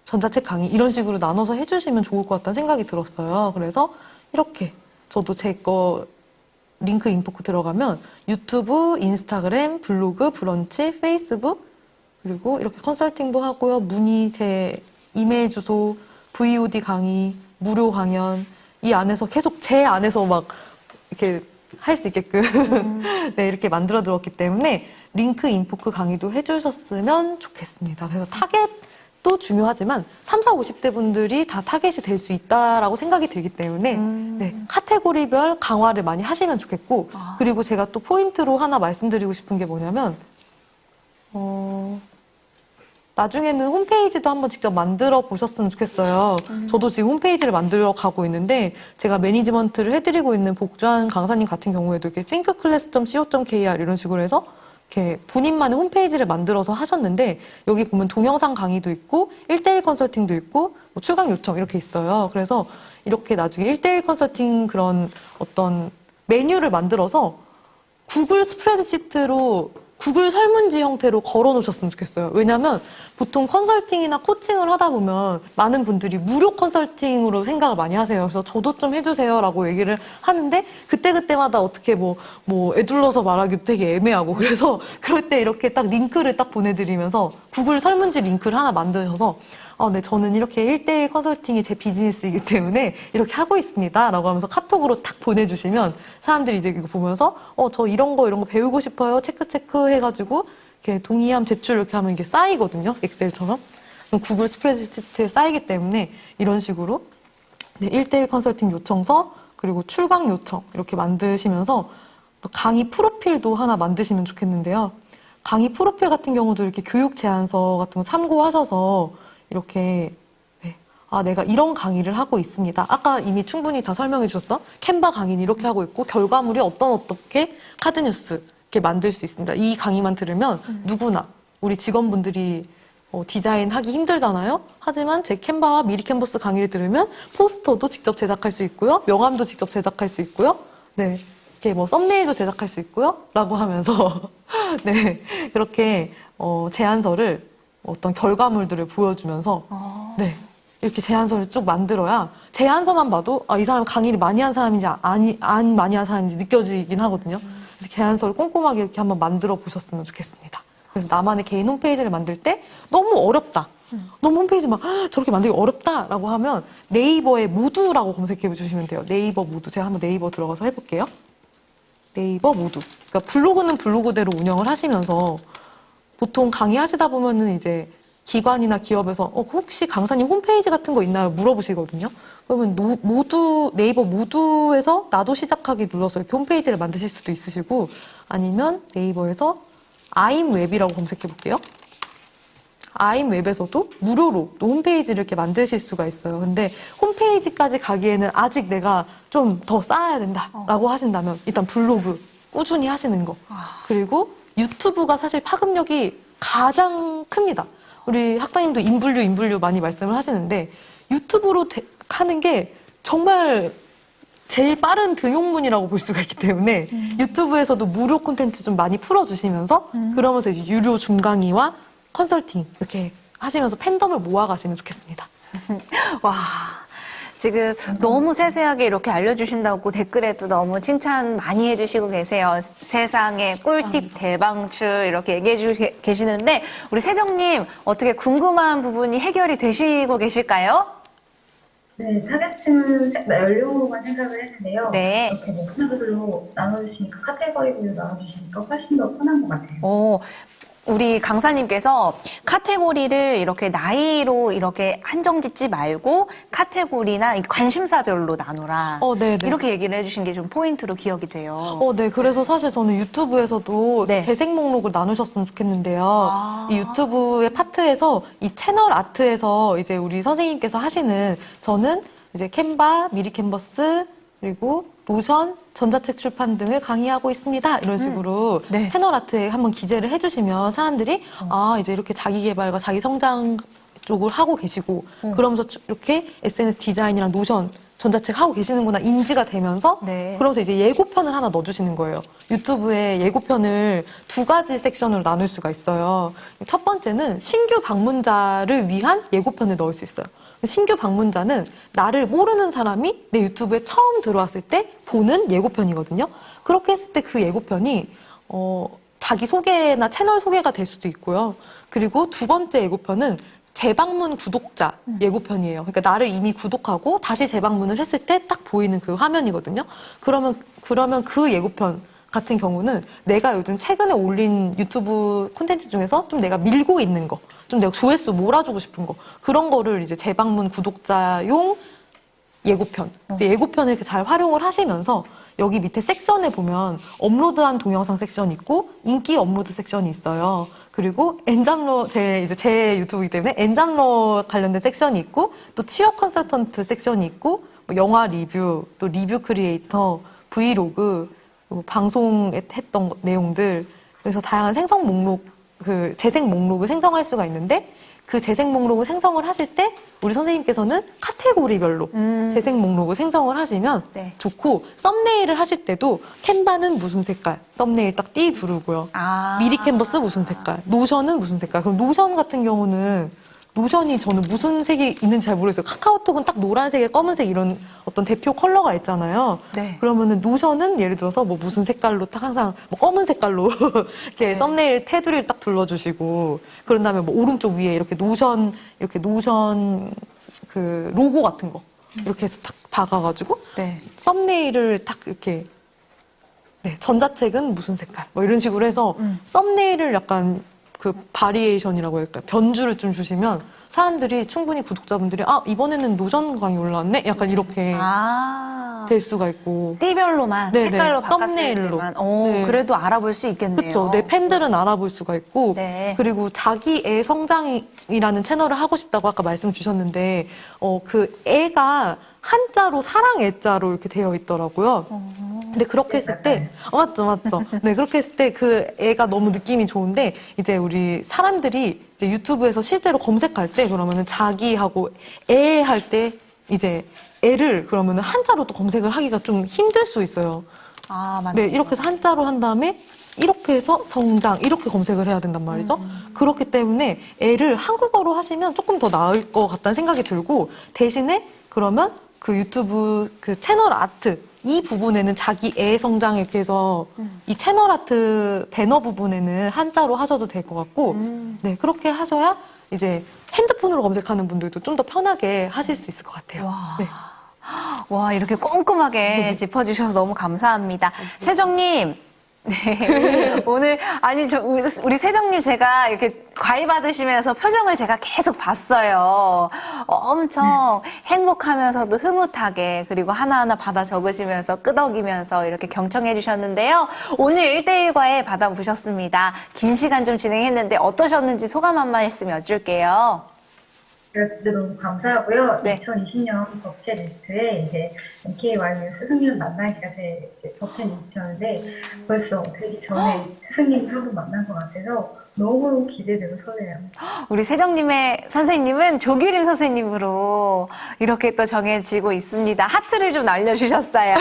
전자책 강의 이런 식으로 나눠서 해주시면 좋을 것 같다는 생각이 들었어요. 그래서 이렇게 저도 제 거 링크 인포크 들어가면 유튜브, 인스타그램, 블로그, 브런치, 페이스북 그리고 이렇게 컨설팅도 하고요. 문의, 제 이메일 주소, VOD 강의, 무료 강연 이 안에서 계속 제 안에서 막 이렇게 할 수 있게끔 네, 이렇게 만들어 두었기 때문에 링크 인포크 강의도 해주셨으면 좋겠습니다. 그래서 타겟도 중요하지만 30, 50대 분들이 다 타겟이 될 수 있다라고 생각이 들기 때문에 네, 카테고리별 강화를 많이 하시면 좋겠고 그리고 제가 또 포인트로 하나 말씀드리고 싶은 게 뭐냐면 나중에는 홈페이지도 한번 직접 만들어 보셨으면 좋겠어요. 저도 지금 홈페이지를 만들어 가고 있는데 제가 매니지먼트를 해드리고 있는 복주한 강사님 같은 경우에도 이렇게 thinkclass.co.kr 이런 식으로 해서 이렇게 본인만의 홈페이지를 만들어서 하셨는데 여기 보면 동영상 강의도 있고 1대1 컨설팅도 있고 뭐 출강 요청 이렇게 있어요. 그래서 이렇게 나중에 1대1 컨설팅 그런 어떤 메뉴를 만들어서 구글 스프레드시트로 구글 설문지 형태로 걸어 놓으셨으면 좋겠어요. 왜냐하면 보통 컨설팅이나 코칭을 하다 보면 많은 분들이 무료 컨설팅으로 생각을 많이 하세요. 그래서 저도 좀 해주세요 라고 얘기를 하는데 그때그때마다 어떻게 뭐 애둘러서 말하기도 되게 애매하고 그래서 그럴 때 이렇게 딱 링크를 딱 보내드리면서 구글 설문지 링크를 하나 만드셔서 네, 저는 이렇게 1대1 컨설팅이 제 비즈니스이기 때문에 이렇게 하고 있습니다. 라고 하면서 카톡으로 탁 보내주시면 사람들이 이제 이거 보면서 저 이런 거 배우고 싶어요. 체크 해가지고 이렇게 동의함 제출 이렇게 하면 이게 쌓이거든요. 엑셀처럼. 그럼 구글 스프레드시트에 쌓이기 때문에 이런 식으로 네, 1대1 컨설팅 요청서 그리고 출강 요청 이렇게 만드시면서 강의 프로필도 하나 만드시면 좋겠는데요. 강의 프로필 같은 경우도 이렇게 교육 제안서 같은 거 참고하셔서 이렇게 네. 내가 이런 강의를 하고 있습니다. 아까 이미 충분히 다 설명해 주셨던 캔바 강의는 이렇게 하고 있고 결과물이 어떻게 카드뉴스 이렇게 만들 수 있습니다. 이 강의만 들으면 누구나 우리 직원분들이 디자인하기 힘들잖아요. 하지만 제 캔바와 미리 캔버스 강의를 들으면 포스터도 직접 제작할 수 있고요. 명함도 직접 제작할 수 있고요. 네. 이렇게 뭐 썸네일도 제작할 수 있고요. 라고 하면서 네. 그렇게 제안서를 어떤 결과물들을 보여주면서 네 이렇게 제안서를 쭉 만들어야 제안서만 봐도 이 사람 강의를 많이 한 사람인지 안 많이 한 사람인지 느껴지긴 하거든요. 그래서 계란서를 꼼꼼하게 이렇게 한번 만들어 보셨으면 좋겠습니다. 그래서 나만의 개인 홈페이지를 만들 때 너무 어렵다. 너무 홈페이지 막 저렇게 만들기 어렵다라고 하면 네이버에 모두라고 검색해 주시면 돼요. 네이버 모두. 제가 한번 네이버 들어가서 해볼게요. 네이버 모두. 그러니까 블로그는 블로그대로 운영을 하시면서 보통 강의하시다 보면은 이제 기관이나 기업에서 혹시 강사님 홈페이지 같은 거 있나요? 물어보시거든요. 그러면 모두 네이버 모두에서 나도 시작하기 눌러서 이렇게 홈페이지를 만드실 수도 있으시고 아니면 네이버에서 아임웹이라고 검색해 볼게요. 아임웹에서도 무료로 또 홈페이지를 이렇게 만드실 수가 있어요. 근데 홈페이지까지 가기에는 아직 내가 좀 더 쌓아야 된다라고 하신다면 일단 블로그 꾸준히 하시는 거. 그리고 유튜브가 사실 파급력이 가장 큽니다. 우리 학장님도 인블류 많이 말씀을 하시는데 유튜브로 하는 게 정말 제일 빠른 등용문이라고 볼 수가 있기 때문에 유튜브에서도 무료 콘텐츠 좀 많이 풀어주시면서 그러면서 이제 유료 중강의와 컨설팅 이렇게 하시면서 팬덤을 모아가시면 좋겠습니다. 와, 지금 너무 세세하게 이렇게 알려주신다고 댓글에도 너무 칭찬 많이 해주시고 계세요. 세상에 꿀팁 대방출 이렇게 얘기해 계시는데 우리 세정님 어떻게 궁금한 부분이 해결이 되시고 계실까요? 네, 타겟층은 연령으로만 생각을 했는데요. 네. 이렇게 뭐 분야별로 나눠주시니까 카테고리별로 나눠주시니까 훨씬 더 편한 것 같아요. 우리 강사님께서 카테고리를 이렇게 나이로 이렇게 한정 짓지 말고 카테고리나 관심사별로 나누라. 네네. 이렇게 얘기를 해주신 게 좀 포인트로 기억이 돼요. 네. 그래서 사실 저는 유튜브에서도 네. 재생 목록을 나누셨으면 좋겠는데요. 이 유튜브의 파트에서 이 채널 아트에서 이제 우리 선생님께서 하시는 저는 이제 캔바, 미리 캔버스, 그리고 노션, 전자책 출판 등을 강의하고 있습니다. 이런 식으로 네. 채널 아트에 한번 기재를 해주시면 사람들이 이제 이렇게 자기 개발과 자기 성장 쪽을 하고 계시고 그러면서 이렇게 SNS 디자인이랑 노션, 전자책 하고 계시는구나 인지가 되면서 네. 그러면서 이제 예고편을 하나 넣어주시는 거예요. 유튜브에 예고편을 2가지 섹션으로 나눌 수가 있어요. 첫 번째는 신규 방문자를 위한 예고편을 넣을 수 있어요. 신규 방문자는 나를 모르는 사람이 내 유튜브에 처음 들어왔을 때 보는 예고편이거든요. 그렇게 했을 때 그 예고편이 자기 소개나 채널 소개가 될 수도 있고요. 그리고 두 번째 예고편은 재방문 구독자 예고편이에요. 그러니까 나를 이미 구독하고 다시 재방문을 했을 때 딱 보이는 그 화면이거든요. 그러면 그 예고편 같은 경우는 내가 요즘 최근에 올린 유튜브 콘텐츠 중에서 좀 내가 밀고 있는 거, 좀 내가 조회수 몰아주고 싶은 거, 그런 거를 이제 재방문 구독자용 예고편. 이제 예고편을 이렇게 잘 활용을 하시면서 여기 밑에 섹션에 보면 업로드한 동영상 섹션이 있고 인기 업로드 섹션이 있어요. 그리고 엔잡러, 제 유튜브이기 때문에 엔잡러 관련된 섹션이 있고 또 취업 컨설턴트 섹션이 있고 뭐 영화 리뷰, 또 리뷰 크리에이터, 브이로그, 방송에 했던 내용들, 그래서 다양한 생성 목록, 그 재생 목록을 생성할 수가 있는데 그 재생 목록을 생성을 하실 때 우리 선생님께서는 카테고리별로 재생 목록을 생성을 하시면 네. 좋고 썸네일을 하실 때도 캔바는 무슨 색깔, 썸네일 딱 띄 두르고요. 미리 캔버스 무슨 색깔, 노션은 무슨 색깔. 그럼 노션 같은 경우는 노션이 저는 무슨 색이 있는지 잘 모르겠어요. 카카오톡은 딱 노란색에 검은색 이런 어떤 대표 컬러가 있잖아요. 네. 그러면은 노션은 예를 들어서 뭐 무슨 색깔로 딱 항상 뭐 검은 색깔로 이렇게 썸네일 테두리를 딱 둘러주시고 그런 다음에 뭐 오른쪽 위에 이렇게 노션 그 로고 같은 거 이렇게 해서 딱 박아가지고 네. 썸네일을 딱 이렇게 전자책은 무슨 색깔 뭐 이런 식으로 해서 썸네일을 약간 그 바리에이션이라고 할까요? 변주를 좀 주시면 사람들이 충분히 구독자분들이 이번에는 노션 강의 올라왔네? 약간 이렇게 될 수가 있고 띠별로만 네네, 색깔로 바꿨을 썸네일로. 때만 네. 그래도 알아볼 수 있겠네요. 그렇죠. 내 팬들은 알아볼 수가 있고 네. 그리고 자기 애 성장이라는 채널을 하고 싶다고 아까 말씀 주셨는데 그 애가 한자로 사랑 애자로 이렇게 되어 있더라고요. 근데 그렇게 했을 때 맞죠. 네, 그렇게 했을 때 그 애가 너무 느낌이 좋은데 이제 우리 사람들이 이제 유튜브에서 실제로 검색할 때 그러면은 자기하고 애 할 때 이제 애를 그러면은 한자로 또 검색을 하기가 좀 힘들 수 있어요. 맞네요. 네, 이렇게 해서 한자로 한 다음에 이렇게 해서 성장 이렇게 검색을 해야 된단 말이죠. 그렇기 때문에 애를 한국어로 하시면 조금 더 나을 것 같다는 생각이 들고 대신에 그러면 그 유튜브 그 채널 아트 이 부분에는 자기 애 성장 이렇게 해서 이 채널 아트 배너 부분에는 한자로 하셔도 될 것 같고, 네, 그렇게 하셔야 이제 핸드폰으로 검색하는 분들도 좀 더 편하게 하실 수 있을 것 같아요. 와. 네. 와, 이렇게 꼼꼼하게 짚어주셔서 너무 감사합니다. 세정님. 네. 오늘, 아니, 우리 세정님 제가 이렇게 과외 받으시면서 표정을 제가 계속 봤어요. 엄청 행복하면서도 흐뭇하게, 그리고 하나하나 받아 적으시면서 끄덕이면서 이렇게 경청해 주셨는데요. 오늘 1대1 과외 받아보셨습니다. 긴 시간 좀 진행했는데 어떠셨는지 소감 한 말씀 여쭐게요. 제가 진짜 너무 감사하고요. 네. 2020년 버킷리스트에 이제 MKYU 스승님을 만나기가 제 버킷리스트였는데 벌써 되기 전에 스승님을 한 번 만난 것 같아서 너무 기대되고 설레요. 우리 세정님의 선생님은 조규림 선생님으로 이렇게 또 정해지고 있습니다. 하트를 좀 날려주셨어요.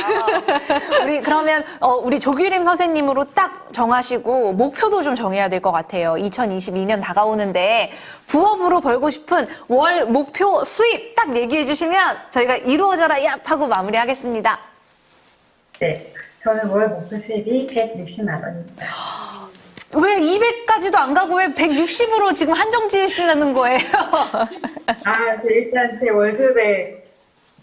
그러면 우리 조규림 선생님으로 딱 정하시고 목표도 좀 정해야 될 것 같아요. 2022년 다가오는데 부업으로 벌고 싶은 월 목표 수입 딱 얘기해 주시면 저희가 이루어져라 얍 하고 마무리하겠습니다. 네, 저는 월 목표 수입이 160만 원입니다. 왜 200까지도 안 가고 왜 160으로 지금 한정 지으시려는 거예요? 일단 제 월급의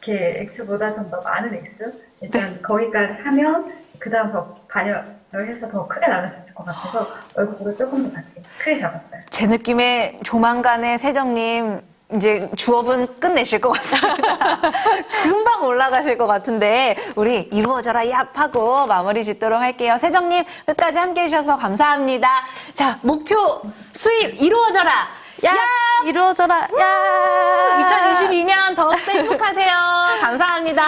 이렇게 X보다 좀 더 많은 X? 일단 거기까지 하면 그 다음 더 반영을 해서 더 크게 나갈 수 있을 것 같아서 월급으로 조금 더 크게 잡았어요. 제 느낌에 조만간에 세정님 이제 주업은 끝내실 것 같습니다. 금방 올라가실 것 같은데 우리 이루어져라 얍 하고 마무리 짓도록 할게요. 세정님 끝까지 함께해 주셔서 감사합니다. 자, 목표 수입 이루어져라 얍! 이루어져라, 야! 2022년 더욱더 행복하세요. 감사합니다.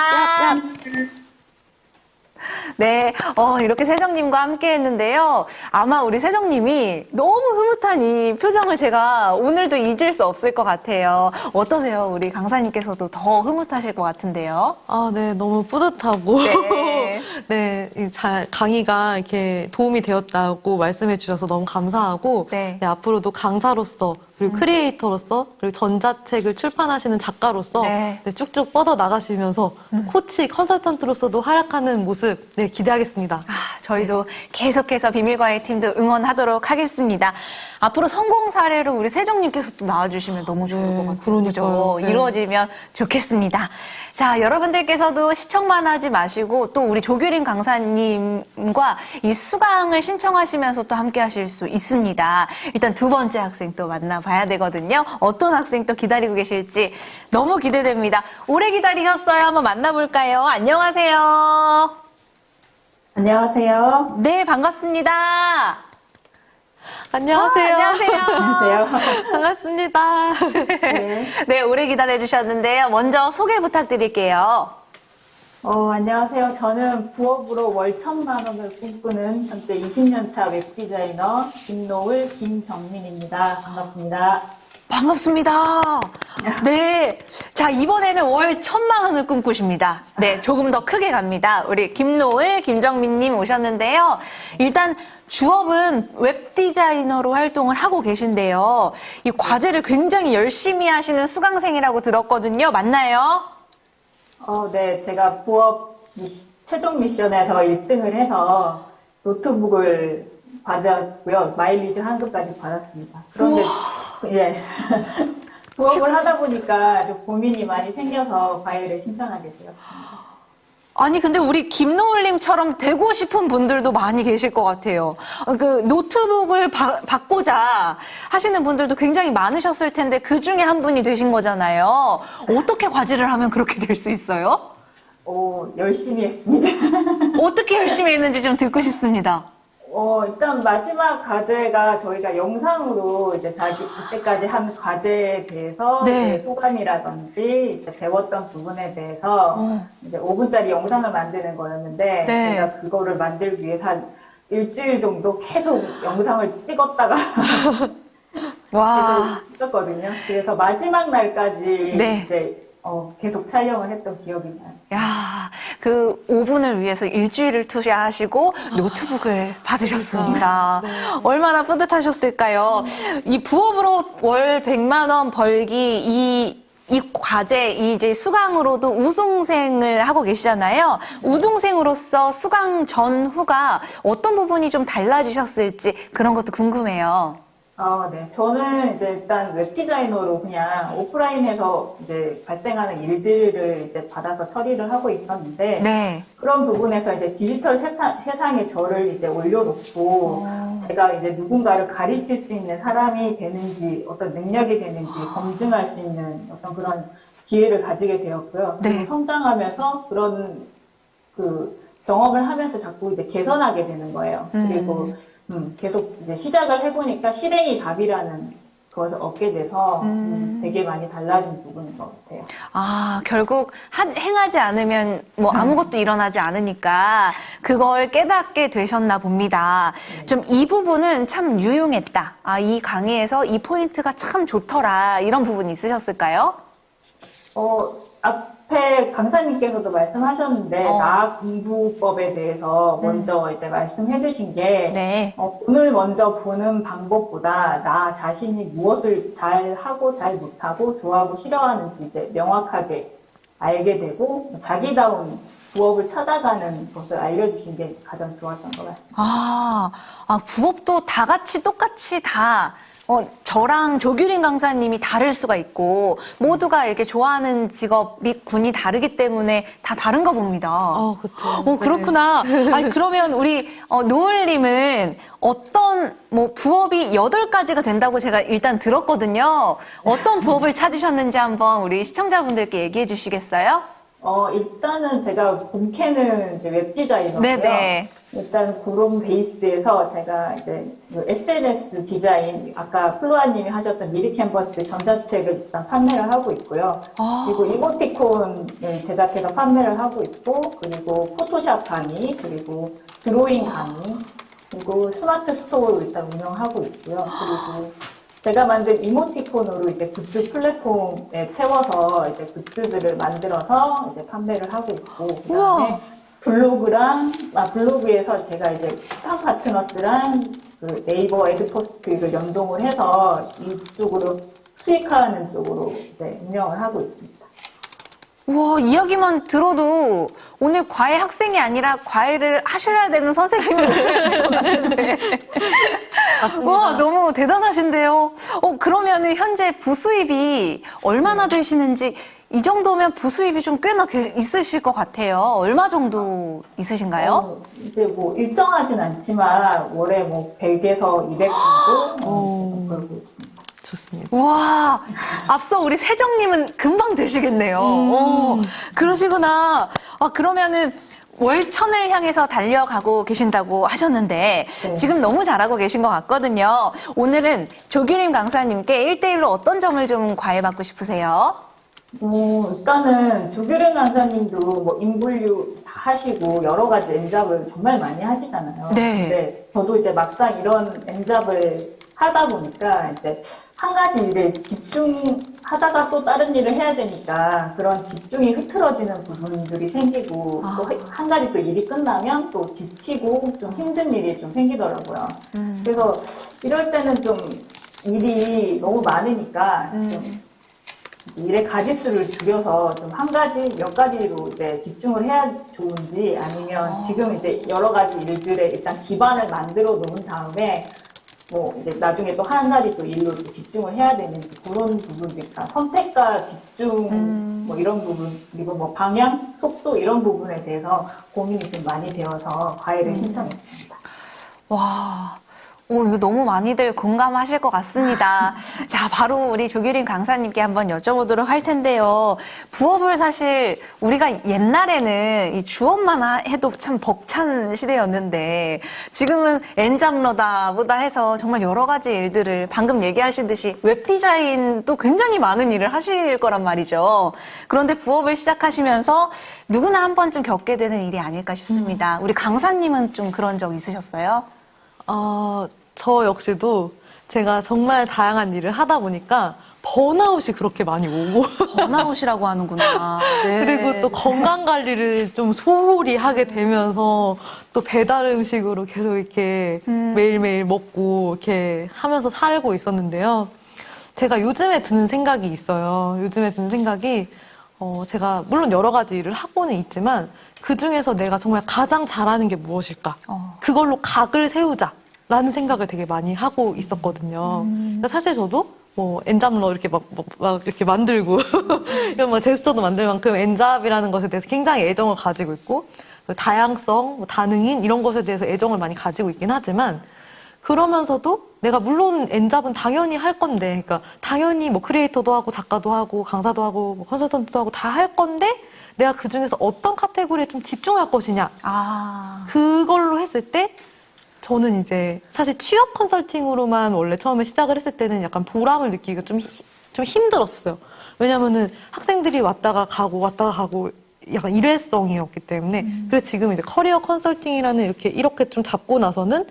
네, 이렇게 세정님과 함께 했는데요. 아마 우리 세정님이 너무 흐뭇한 이 표정을 제가 오늘도 잊을 수 없을 것 같아요. 어떠세요? 우리 강사님께서도 더 흐뭇하실 것 같은데요. 아, 네, 너무 뿌듯하고. 네. 네, 강의가 이렇게 도움이 되었다고 말씀해 주셔서 너무 감사하고. 네. 네, 앞으로도 강사로서, 그리고 크리에이터로서, 그리고 전자책을 출판하시는 작가로서 네. 네, 쭉쭉 뻗어 나가시면서 코치, 컨설턴트로서도 활약하는 모습 네, 기대하겠습니다. 저희도 계속해서 비밀과의 팀도 응원하도록 하겠습니다. 앞으로 성공 사례로 우리 세정님께서 또 나와주시면 너무 좋을 것 같아요. 그러니까요. 그죠? 네. 이루어지면 좋겠습니다. 자, 여러분들께서도 시청만 하지 마시고 또 우리 조규림 강사님과 이 수강을 신청하시면서 또 함께 하실 수 있습니다. 일단 두 번째 학생 또 만나봐야 되거든요. 어떤 학생 또 기다리고 계실지 너무 기대됩니다. 오래 기다리셨어요. 한번 만나볼까요? 안녕하세요. 안녕하세요. 네, 반갑습니다. 안녕하세요. 안녕하세요. 안녕하세요. 반갑습니다. 네. 네, 오래 기다려주셨는데요. 먼저 소개 부탁드릴게요. 안녕하세요. 저는 부업으로 월 1,000만 원을 꿈꾸는 현재 20년차 웹디자이너 김노을, 김정민입니다. 반갑습니다. 반갑습니다. 네. 자, 이번에는 월 1,000만 원을 꿈꾸십니다. 네, 조금 더 크게 갑니다. 우리 김노을, 김정민님 오셨는데요. 일단 주업은 웹디자이너로 활동을 하고 계신데요. 이 과제를 굉장히 열심히 하시는 수강생이라고 들었거든요. 맞나요? 네. 제가 부업 최종 미션에서 1등을 해서 노트북을 받았고요. 마일리지 환급까지 받았습니다. 그런데, 예. 부업을 하다 보니까 좀 고민이 많이 생겨서 과외를 신청하게 되었습니다. 아니, 근데 우리 김노을님처럼 되고 싶은 분들도 많이 계실 것 같아요. 그 노트북을 받고자 하시는 분들도 굉장히 많으셨을 텐데 그 중에 한 분이 되신 거잖아요. 어떻게 과제를 하면 그렇게 될 수 있어요? 열심히 했습니다. 어떻게 열심히 했는지 좀 듣고 싶습니다. 일단 마지막 과제가 저희가 영상으로 이제 그때까지 한 과제에 대해서 네. 이제 소감이라든지 이제 배웠던 부분에 대해서 이제 5분짜리 영상을 만드는 거였는데 네. 제가 그거를 만들기 위해서 한 일주일 정도 계속 영상을 찍었다가 와. 계속 했었거든요. 그래서 마지막 날까지 네. 이제 계속 촬영을 했던 기억이 나요. 야, 그 5분을 위해서 일주일을 투자하시고 노트북을 받으셨습니다. 얼마나 뿌듯하셨을까요? 이 부업으로 월 100만 원 벌기 이 이 과제, 이 이제 수강으로도 우승생을 하고 계시잖아요. 우등생으로서 수강 전후가 어떤 부분이 좀 달라지셨을지 그런 것도 궁금해요. 네. 저는 이제 일단 웹 디자이너로 그냥 오프라인에서 이제 발생하는 일들을 이제 받아서 처리를 하고 있었는데, 네. 그런 부분에서 이제 디지털 세상에 저를 이제 올려놓고, 제가 이제 누군가를 가르칠 수 있는 사람이 되는지, 어떤 능력이 되는지 검증할 수 있는 어떤 그런 기회를 가지게 되었고요. 네. 그리고 성장하면서 그런 그 경험을 하면서 자꾸 이제 개선하게 되는 거예요. 그리고 계속 이제 시작을 해보니까 실행이 답이라는 것을 얻게 돼서 되게 많이 달라진 부분인 것 같아요. 아, 결국 행하지 않으면 뭐 아무것도 일어나지 않으니까 그걸 깨닫게 되셨나 봅니다. 좀 이 부분은 참 유용했다. 아, 이 강의에서 이 포인트가 참 좋더라. 이런 부분이 있으셨을까요? 앞에 강사님께서도 말씀하셨는데, 나학 공부법에 대해서 먼저 이제 말씀해 주신 게, 네. 돈을 먼저 보는 방법보다 나 자신이 무엇을 잘 하고 잘 못하고 좋아하고 싫어하는지 이제 명확하게 알게 되고, 자기다운 부업을 찾아가는 것을 알려주신 게 가장 좋았던 것 같습니다. 부업도 다 같이 똑같이 다 저랑 조규린 강사님이 다를 수가 있고 모두가 이렇게 좋아하는 직업 및 군이 다르기 때문에 다 다른가 봅니다. 그렇죠. 그렇구나. 아니, 그러면 우리 노을님은 어떤 부업이 8가지가 된다고 제가 일단 들었거든요. 어떤 부업을 찾으셨는지 한번 우리 시청자분들께 얘기해 주시겠어요? 일단은 제가 본캐는 이제 웹 디자이너고요. 네네. 일단 그런 베이스에서 제가 이제 그 SNS 디자인, 아까 플로아님이 하셨던 미리 캔버스 전자책을 일단 판매를 하고 있고요. 그리고 이모티콘을 제작해서 판매를 하고 있고, 그리고 포토샵 강의, 그리고 드로잉 강의, 그리고 스마트 스토어로 일단 운영하고 있고요. 그리고 제가 만든 이모티콘으로 이제 굿즈 플랫폼에 태워서 이제 굿즈들을 만들어서 이제 판매를 하고 있고, 그다음에 블로그에서 제가 이제 스타 파트너스랑 그 네이버 애드포스트를 연동을 해서 이쪽으로 수익화하는 쪽으로 이제 운영을 하고 있습니다. 우와, 이야기만 들어도 오늘 과외 학생이 아니라 과외를 하셔야 되는 선생님이 오셔야 것 같은데. 맞습니다. 와, 너무 대단하신데요. 그러면은 현재 부수입이 얼마나 되시는지, 이 정도면 부수입이 좀 꽤나 있으실 것 같아요. 얼마 정도 있으신가요? 이제 뭐 일정하진 않지만 월에 뭐 100에서 200 정도 벌고 있습니다. 좋습니다. 와, 앞서 우리 세정님은 금방 되시겠네요. 그러시구나. 그러면은 월천을 향해서 달려가고 계신다고 하셨는데 네. 지금 너무 잘하고 계신 것 같거든요. 오늘은 조규림 강사님께 1대1로 어떤 점을 좀 과외받고 싶으세요? 일단은 조규린 강사님도 뭐 인분류 다 하시고 여러 가지 엔잡을 정말 많이 하시잖아요. 네. 근데 저도 이제 막상 이런 엔잡을 하다 보니까 이제 한 가지 일에 집중하다가 또 다른 일을 해야 되니까 그런 집중이 흐트러지는 부분들이 생기고 또 한 가지 또 일이 끝나면 또 지치고 좀 힘든 일이 좀 생기더라고요. 그래서 이럴 때는 좀 일이 너무 많으니까 좀 일의 가지수를 줄여서 좀 한 가지, 몇 가지로 이제 집중을 해야 좋은지 아니면 지금 이제 여러 가지 일들에 일단 기반을 만들어 놓은 다음에 뭐 이제 나중에 또 한 가지 또 일로 또 집중을 해야 되는지 그런 부분이니까 선택과 집중 뭐 이런 부분 그리고 뭐 방향, 속도 이런 부분에 대해서 고민이 좀 많이 되어서 과외를 신청했습니다. 와. 이거 너무 많이들 공감하실 것 같습니다. 자, 바로 우리 조규린 강사님께 한번 여쭤보도록 할 텐데요. 부업을 사실 우리가 옛날에는 이 주업만 해도 참 벅찬 시대였는데 지금은 엔잡러다 보다 해서 정말 여러 가지 일들을 방금 얘기하시듯이 웹디자인도 굉장히 많은 일을 하실 거란 말이죠. 그런데 부업을 시작하시면서 누구나 한 번쯤 겪게 되는 일이 아닐까 싶습니다. 우리 강사님은 좀 그런 적 있으셨어요? 저 역시도 제가 정말 다양한 일을 하다 보니까 번아웃이 그렇게 많이 오고 번아웃이라고 하는구나. 네. 그리고 또 건강 관리를 좀 소홀히 하게 되면서 또 배달 음식으로 계속 이렇게 매일매일 먹고 이렇게 하면서 살고 있었는데요. 제가 요즘에 드는 생각이 있어요. 요즘에 드는 생각이 제가 물론 여러 가지 일을 하고는 있지만 그중에서 내가 정말 가장 잘하는 게 무엇일까? 그걸로 각을 세우자라는 생각을 되게 많이 하고 있었거든요. 그러니까 사실 저도 뭐 엔잡러 이렇게 막 이렇게 만들고 이런 뭐 제스처도 만들 만큼 엔잡이라는 것에 대해서 굉장히 애정을 가지고 있고 그 다양성, 뭐 다능인 이런 것에 대해서 애정을 많이 가지고 있긴 하지만 그러면서도 내가 물론 엔잡은 당연히 할 건데, 그러니까 당연히 뭐 크리에이터도 하고 작가도 하고 강사도 하고 뭐 컨설턴트도 하고 다 할 건데 내가 그 중에서 어떤 카테고리에 좀 집중할 것이냐 그걸로 했을 때 저는 이제 사실 취업 컨설팅으로만 원래 처음에 시작을 했을 때는 약간 보람을 느끼기가 좀 힘들었어요. 왜냐면은 학생들이 왔다가 가고 약간 일회성이었기 때문에. 그래서 지금 이제 커리어 컨설팅이라는 이렇게 좀 잡고 나서는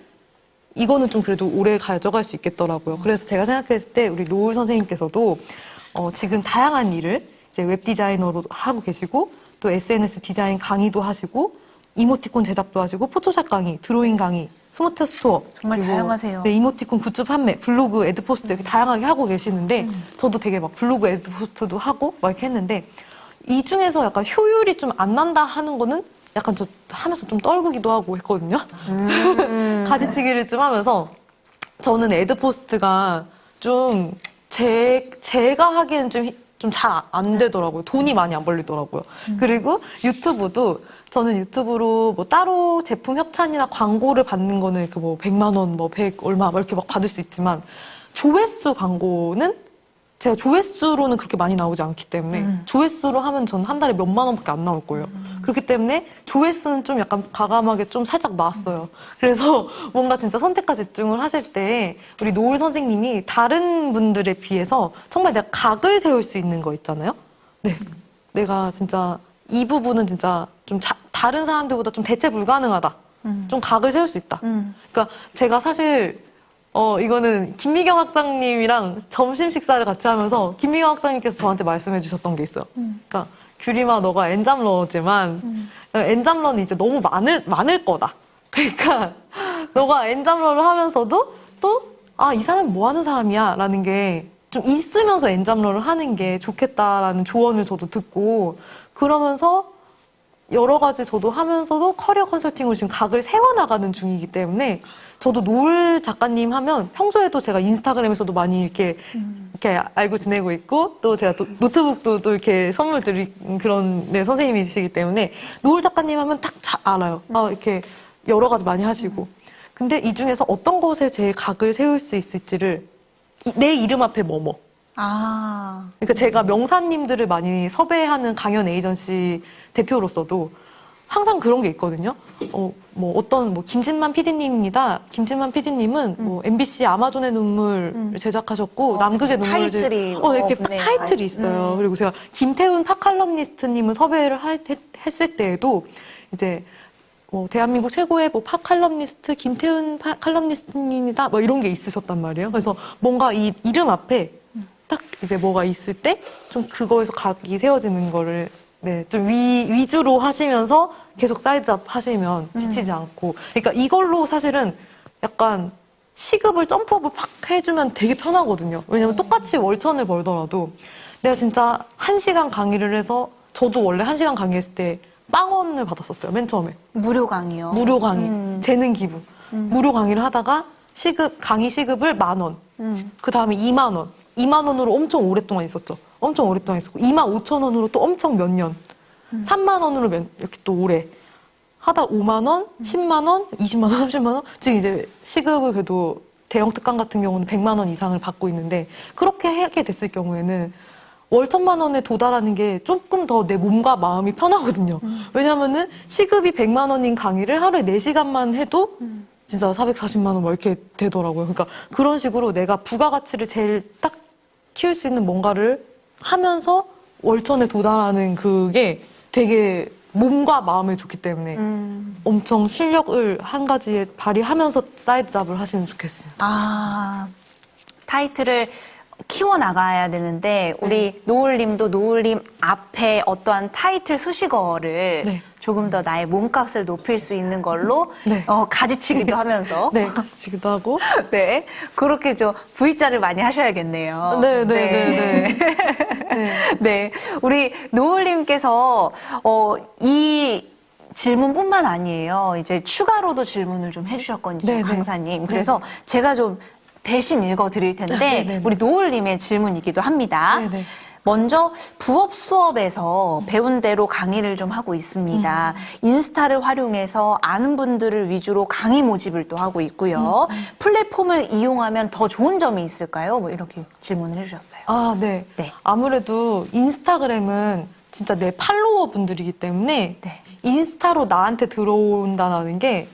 이거는 좀 그래도 오래 가져갈 수 있겠더라고요. 그래서 제가 생각했을 때 우리 노을 선생님께서도 지금 다양한 일을 이제 웹 디자이너로 하고 계시고 또 SNS 디자인 강의도 하시고 이모티콘 제작도 하시고 포토샵 강의, 드로잉 강의, 스마트 스토어 정말 그리고 다양하세요. 네, 이모티콘 굿즈 판매, 블로그, 애드포스트 이렇게 다양하게 하고 계시는데 저도 되게 막 블로그, 애드포스트도 하고 막 이렇게 했는데 이 중에서 약간 효율이 좀 안 난다 하는 거는 약간 저 하면서 좀 떨구기도 하고 했거든요. 가지치기를 좀 하면서 저는 애드포스트가 좀 제가 하기에는 좀 잘 안 되더라고요. 돈이 많이 안 벌리더라고요. 그리고 유튜브도 저는 유튜브로 뭐 따로 제품 협찬이나 광고를 받는 거는 이렇게 뭐 100만 원, 뭐 100 얼마 막 이렇게 막 받을 수 있지만 조회수 광고는 제가 조회수로는 그렇게 많이 나오지 않기 때문에 조회수로 하면 저는 한 달에 몇만 원밖에 안 나올 거예요. 그렇기 때문에 조회수는 좀 약간 과감하게 좀 살짝 놨어요. 그래서 뭔가 진짜 선택과 집중을 하실 때 우리 노을 선생님이 다른 분들에 비해서 정말 내가 각을 세울 수 있는 거 있잖아요. 네, 내가 진짜 이 부분은 진짜 좀 다른 사람들보다 좀 대체 불가능하다. 좀 각을 세울 수 있다. 그러니까 제가 사실 이거는 김미경 학장님이랑 점심 식사를 같이 하면서 김미경 학장님께서 저한테 말씀해 주셨던 게 있어요. 그러니까 규림아, 너가 엔잡러지만 엔잡러는 이제 너무 많을 거다. 그러니까 너가 엔잡러를 하면서도 또 이 사람이 뭐 하는 사람이야 라는 게 좀 있으면서 엔잡러를 하는 게 좋겠다라는 조언을 저도 듣고 그러면서 여러 가지 저도 하면서도 커리어 컨설팅으로 지금 각을 세워나가는 중이기 때문에 저도 노을 작가님 하면 평소에도 제가 인스타그램에서도 많이 이렇게 알고 지내고 있고 또 제가 또 노트북도 또 이렇게 선물 드린 그런 네, 선생님이시기 때문에 노을 작가님 하면 딱 알아요. 이렇게 여러 가지 많이 하시고. 근데 이 중에서 어떤 것에 제일 각을 세울 수 있을지를 내 이름 앞에 뭐뭐. 그러니까 제가 명사님들을 많이 섭외하는 강연 에이전시 대표로서도 항상 그런 게 있거든요. 뭐 김진만 PD님입니다. 김진만 PD님은 뭐 MBC 아마존의 눈물 제작하셨고 남극의 눈물 타이틀이 이렇게 없네요. 타이틀이 있어요. 그리고 제가 김태훈 팟칼럼니스트님을 섭외를 했을 때에도 이제 뭐 대한민국 최고의 뭐 팟칼럼니스트 김태훈 팟칼럼니스트님이다. 뭐 이런 게 있으셨단 말이에요. 그래서 뭔가 이 이름 앞에 딱 이제 뭐가 있을 때 좀 그거에서 각이 세워지는 거를 네, 좀 위주로 하시면서 계속 사이즈업 하시면 지치지 않고. 그러니까 이걸로 사실은 약간 시급을 점프업을 팍 해주면 되게 편하거든요. 왜냐면 똑같이 월천을 벌더라도 내가 진짜 1시간 강의를 해서 저도 원래 1시간 강의했을 때 빵원을 받았었어요. 맨 처음에. 무료 강의요. 무료 강의. 재능 기부. 무료 강의를 하다가 강의 시급을 10,000원. 그 다음에 20,000원. 20,000원으로 엄청 오랫동안 있었죠. 엄청 오랫동안 있었고 25,000원으로 또 엄청 몇 년. 30,000원으로 이렇게 또 오래. 하다 5만원, 10만원, 20만원, 30만원. 지금 이제 시급을 그래도 대형 특강 같은 경우는 100만원 이상을 받고 있는데 그렇게 하게 됐을 경우에는 월 1,000만 원에 도달하는 게 조금 더 내 몸과 마음이 편하거든요. 왜냐면은 시급이 100만 원인 강의를 하루에 4시간만 해도 진짜 440만 원 막 이렇게 되더라고요. 그러니까 그런 식으로 내가 부가가치를 제일 딱 키울 수 있는 뭔가를 하면서 월천에 도달하는 그게 되게 몸과 마음에 좋기 때문에 엄청 실력을 한 가지에 발휘하면서 사이드 잡을 하시면 좋겠어요. 타이틀을 키워나가야 되는데 우리 노을님도 노을님 앞에 어떠한 타이틀 수식어를 네. 조금 더 나의 몸값을 높일 수 있는 걸로 네. 가지치기도 하면서 네, 가지치기도 하고. 네, 그렇게 좀 V자를 많이 하셔야겠네요. 네, 네, 네, 네. 네, 우리 노을님께서 이 질문뿐만 아니에요. 이제 추가로도 질문을 좀 해주셨거든요, 네, 네. 강사님. 그래서 제가 좀 대신 읽어드릴 텐데 네, 네, 네. 우리 노을님의 질문이기도 합니다. 네, 네. 먼저 부업 수업에서 배운 대로 강의를 좀 하고 있습니다. 인스타를 활용해서 아는 분들을 위주로 강의 모집을 또 하고 있고요. 플랫폼을 이용하면 더 좋은 점이 있을까요? 뭐 이렇게 질문을 해주셨어요. 아, 네. 네. 아무래도 인스타그램은 진짜 내 팔로워 분들이기 때문에 네. 인스타로 나한테 들어온다는 게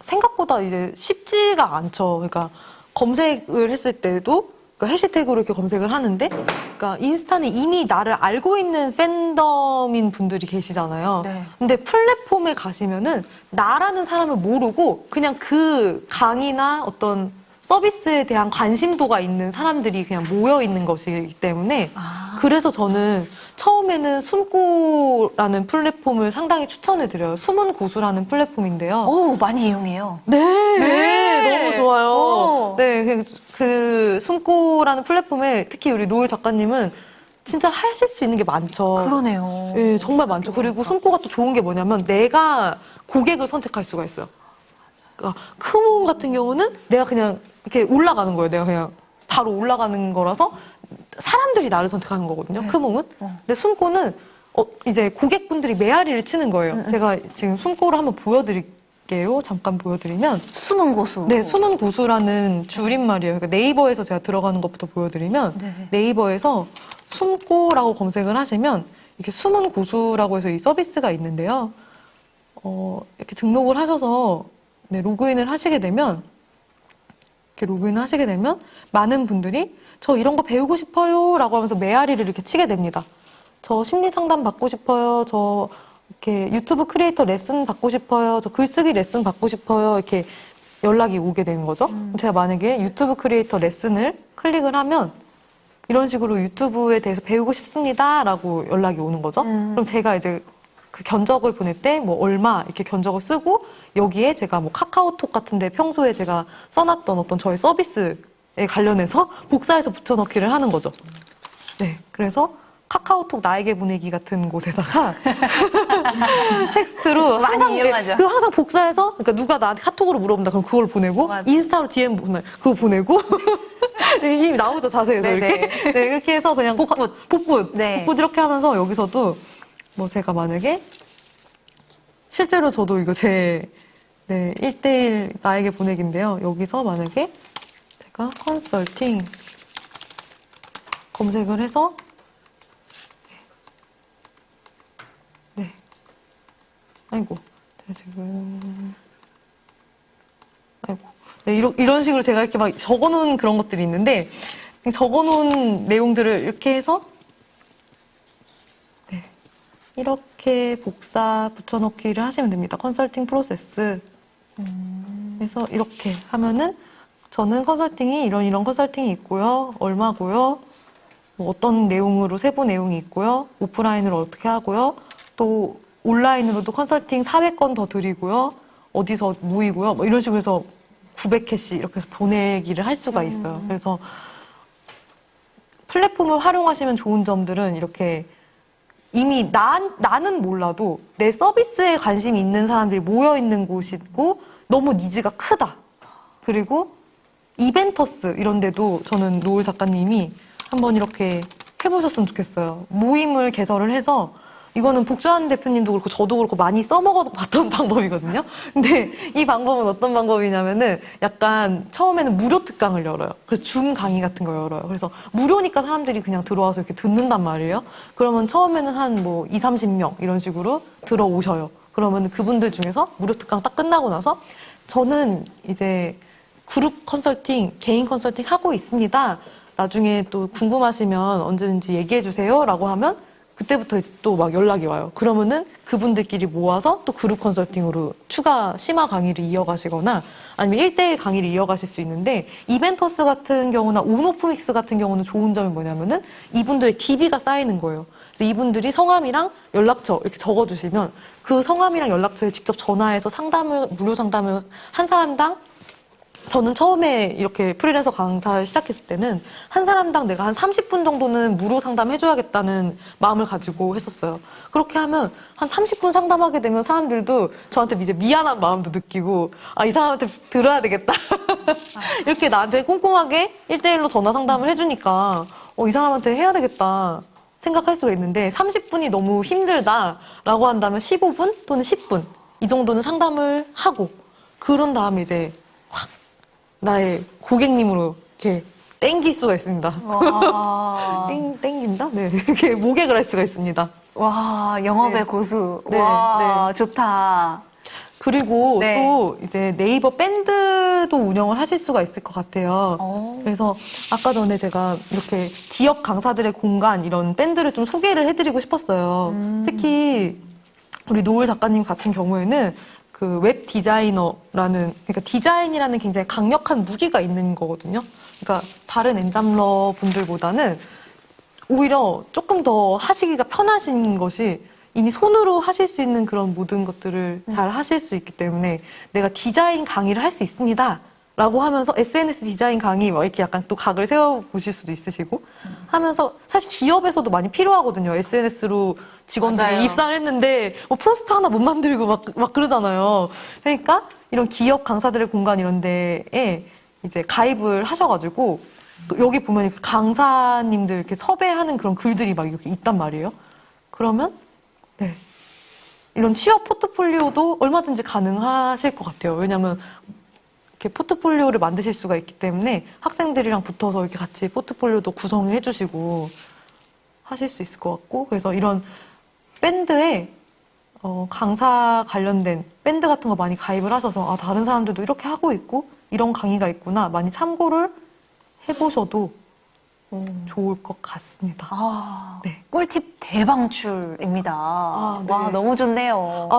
생각보다 이제 쉽지가 않죠. 그러니까 검색을 했을 때도 그러니까 해시태그로 이렇게 검색을 하는데, 그러니까 인스타는 이미 나를 알고 있는 팬덤인 분들이 계시잖아요. 네. 근데 플랫폼에 가시면은 나라는 사람을 모르고 그냥 그 강의나 어떤 서비스에 대한 관심도가 있는 사람들이 그냥 모여 있는 것이기 때문에 그래서 저는 처음에는 숨고라는 플랫폼을 상당히 추천해 드려요. 숨은 고수라는 플랫폼인데요. 오, 많이 이용해요. 네, 네. 너무 좋아요. 오. 네, 그 숨고라는 플랫폼에 특히 우리 노을 작가님은 진짜 하실 수 있는 게 많죠. 그러네요. 네, 정말 많죠. 그리고 숨고가 또 좋은 게 뭐냐면 내가 고객을 선택할 수가 있어요. 그러니까 크몬 같은 경우는 내가 그냥 이렇게 올라가는 거예요. 내가 그냥 바로 올라가는 거라서 사람들이 나를 선택하는 거거든요. 크몬은. 근데 숨고는 이제 고객분들이 메아리를 치는 거예요. 제가 지금 숨고를 한번 보여드릴게요. 잠깐 보여드리면. 숨은 고수. 네, 숨은 고수라는 줄임말이에요. 그러니까 네이버에서 제가 들어가는 것부터 보여드리면 네. 네이버에서 숨고라고 검색을 하시면 이렇게 숨은 고수라고 해서 이 서비스가 있는데요. 이렇게 등록을 하셔서 네, 로그인을 하시게 되면 이렇게 로그인을 하시게 되면 많은 분들이 저 이런 거 배우고 싶어요 라고 하면서 메아리를 이렇게 치게 됩니다. 저 심리 상담 받고 싶어요. 저 이렇게 유튜브 크리에이터 레슨 받고 싶어요. 저 글쓰기 레슨 받고 싶어요. 이렇게 연락이 오게 되는 거죠. 제가 만약에 유튜브 크리에이터 레슨을 클릭을 하면 이런 식으로 유튜브에 대해서 배우고 싶습니다 라고 연락이 오는 거죠. 그럼 제가 이제 그 견적을 보낼 때 뭐 얼마 이렇게 견적을 쓰고 여기에 제가 뭐 카카오톡 같은데 평소에 제가 써놨던 어떤 저의 서비스에 관련해서 복사해서 붙여넣기를 하는 거죠. 네, 그래서 카카오톡 나에게 보내기 같은 곳에다가 텍스트로 많이 항상 이용하죠. 그거 항상 복사해서 그러니까 누가 나한테 카톡으로 물어본다 그럼 그걸 보내고 맞아. 인스타로 DM 그거 보내고 이미 나오죠 자세에서 네네. 이렇게 네, 이렇게 해서 그냥 복붙 네. 이렇게 하면서 여기서도 뭐 제가 만약에 실제로 저도 이거 제 1대1 나에게 보내기인데요. 여기서 만약에 제가 컨설팅 검색을 해서 네. 아이고, 제가 지금 아이고. 네, 이런 식으로 제가 이렇게 막 적어놓은 그런 것들이 있는데 적어놓은 내용들을 이렇게 해서 네. 이렇게 복사 붙여넣기를 하시면 됩니다. 컨설팅 프로세스. 그래서 이렇게 하면은 저는 컨설팅이 이런 컨설팅이 있고요. 얼마고요. 뭐 어떤 내용으로 세부 내용이 있고요. 오프라인으로 어떻게 하고요. 또 온라인으로도 컨설팅 400건 더 드리고요. 어디서 모이고요. 뭐 이런 식으로 해서 900개씩 이렇게 해서 보내기를 할 수가 있어요. 그래서 플랫폼을 활용하시면 좋은 점들은 이렇게 이미 나는 몰라도 내 서비스에 관심이 있는 사람들이 모여있는 곳이고 너무 니즈가 크다. 그리고 이벤터스 이런 데도 저는 노을 작가님이 한번 이렇게 해보셨으면 좋겠어요. 모임을 개설을 해서 이거는 복주한 대표님도 그렇고 저도 그렇고 많이 써먹어봤던 방법이거든요. 근데 이 방법은 어떤 방법이냐면은 약간 처음에는 무료 특강을 열어요. 그래서 줌 강의 같은 거 열어요. 그래서 무료니까 사람들이 그냥 들어와서 이렇게 듣는단 말이에요. 그러면 처음에는 한 뭐 20, 30명 이런 식으로 들어오셔요. 그러면 그분들 중에서 무료 특강 딱 끝나고 나서 저는 이제 그룹 컨설팅, 개인 컨설팅 하고 있습니다. 나중에 또 궁금하시면 언제든지 얘기해 주세요 라고 하면 그때부터 이제 또 막 연락이 와요. 그러면은 그분들끼리 모아서 또 그룹 컨설팅으로 추가 심화 강의를 이어가시거나 아니면 1대1 강의를 이어가실 수 있는데 이벤터스 같은 경우나 온오프믹스 같은 경우는 좋은 점이 뭐냐면은 이분들의 DB가 쌓이는 거예요. 그래서 이분들이 성함이랑 연락처 이렇게 적어주시면 그 성함이랑 연락처에 직접 전화해서 무료 상담을 한 사람당 저는 처음에 이렇게 프리랜서 강사를 시작했을 때는 한 사람당 내가 한 30분 정도는 무료 상담해줘야겠다는 마음을 가지고 했었어요. 그렇게 하면 한 30분 상담하게 되면 사람들도 저한테 이제 미안한 마음도 느끼고 아, 이 사람한테 들어야 되겠다. 이렇게 나한테 꼼꼼하게 1대1로 전화 상담을 해주니까 이 사람한테 해야 되겠다 생각할 수가 있는데 30분이 너무 힘들다라고 한다면 15분 또는 10분 이 정도는 상담을 하고 그런 다음에 이제 나의 고객님으로 이렇게 땡길 수가 있습니다. 와, 땡긴다? 네. 이렇게 모객을 할 수가 있습니다. 와 영업의 네. 고수. 네, 와, 좋다. 그리고 네. 또 이제 네이버 밴드도 운영을 하실 수가 있을 것 같아요. 오. 그래서 아까 전에 제가 이렇게 기업 강사들의 공간 이런 밴드를 좀 소개를 해드리고 싶었어요. 특히 우리 노을 작가님 같은 경우에는 그 웹 디자이너라는 그러니까 디자인이라는 굉장히 강력한 무기가 있는 거거든요. 그러니까 다른 엔잡러 분들보다는 오히려 조금 더 하시기가 편하신 것이 이미 손으로 하실 수 있는 그런 모든 것들을 잘 하실 수 있기 때문에 내가 디자인 강의를 할 수 있습니다. 라고 하면서 SNS 디자인 강의 막 이렇게 약간 또 각을 세워보실 수도 있으시고 하면서 사실 기업에서도 많이 필요하거든요. SNS로 직원들이 맞아요. 입사를 했는데 뭐 포스트 하나 못 만들고 막 그러잖아요. 그러니까 이런 기업 강사들의 공간 이런 데에 이제 가입을 하셔가지고 또 여기 보면 강사님들 이렇게 섭외하는 그런 글들이 막 이렇게 있단 말이에요. 그러면 네. 이런 취업 포트폴리오도 얼마든지 가능하실 것 같아요. 왜냐하면 이렇게 포트폴리오를 만드실 수가 있기 때문에 학생들이랑 붙어서 이렇게 같이 포트폴리오도 구성해 주시고 하실 수 있을 것 같고 그래서 이런 밴드에 강사 관련된 밴드 같은 거 많이 가입을 하셔서 아, 다른 사람들도 이렇게 하고 있고 이런 강의가 있구나 많이 참고를 해보셔도 좋을 것 같습니다. 아, 네. 꿀팁 대방출입니다. 네. 와, 너무 좋네요.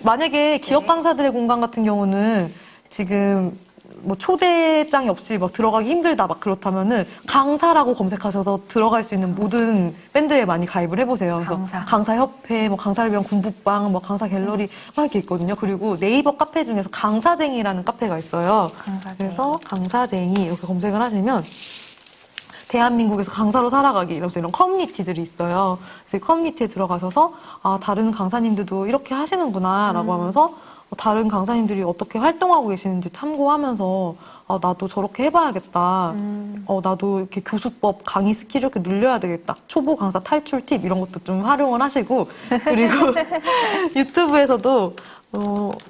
만약에 기업 강사들의 공간 같은 경우는 지금 뭐 초대장이 없이 막 들어가기 힘들다 막 그렇다면은 강사라고 검색하셔서 들어갈 수 있는 모든 밴드에 많이 가입을 해보세요. 그래서 강사협회, 뭐 강사를 위한 공부방, 뭐 강사 갤러리 막 이렇게 있거든요. 그리고 네이버 카페 중에서 강사쟁이라는 카페가 있어요. 강사쟁이. 그래서 강사쟁이 이렇게 검색을 하시면 대한민국에서 강사로 살아가기 이러면서 이런 커뮤니티들이 있어요. 그래서 이 커뮤니티에 들어가셔서 아, 다른 강사님들도 이렇게 하시는구나라고 하면서 다른 강사님들이 어떻게 활동하고 계시는지 참고하면서 아, 나도 저렇게 해봐야겠다. 나도 이렇게 교수법 강의 스킬을 이렇게 늘려야 되겠다. 초보 강사 탈출 팁 이런 것도 좀 활용을 하시고 그리고 유튜브에서도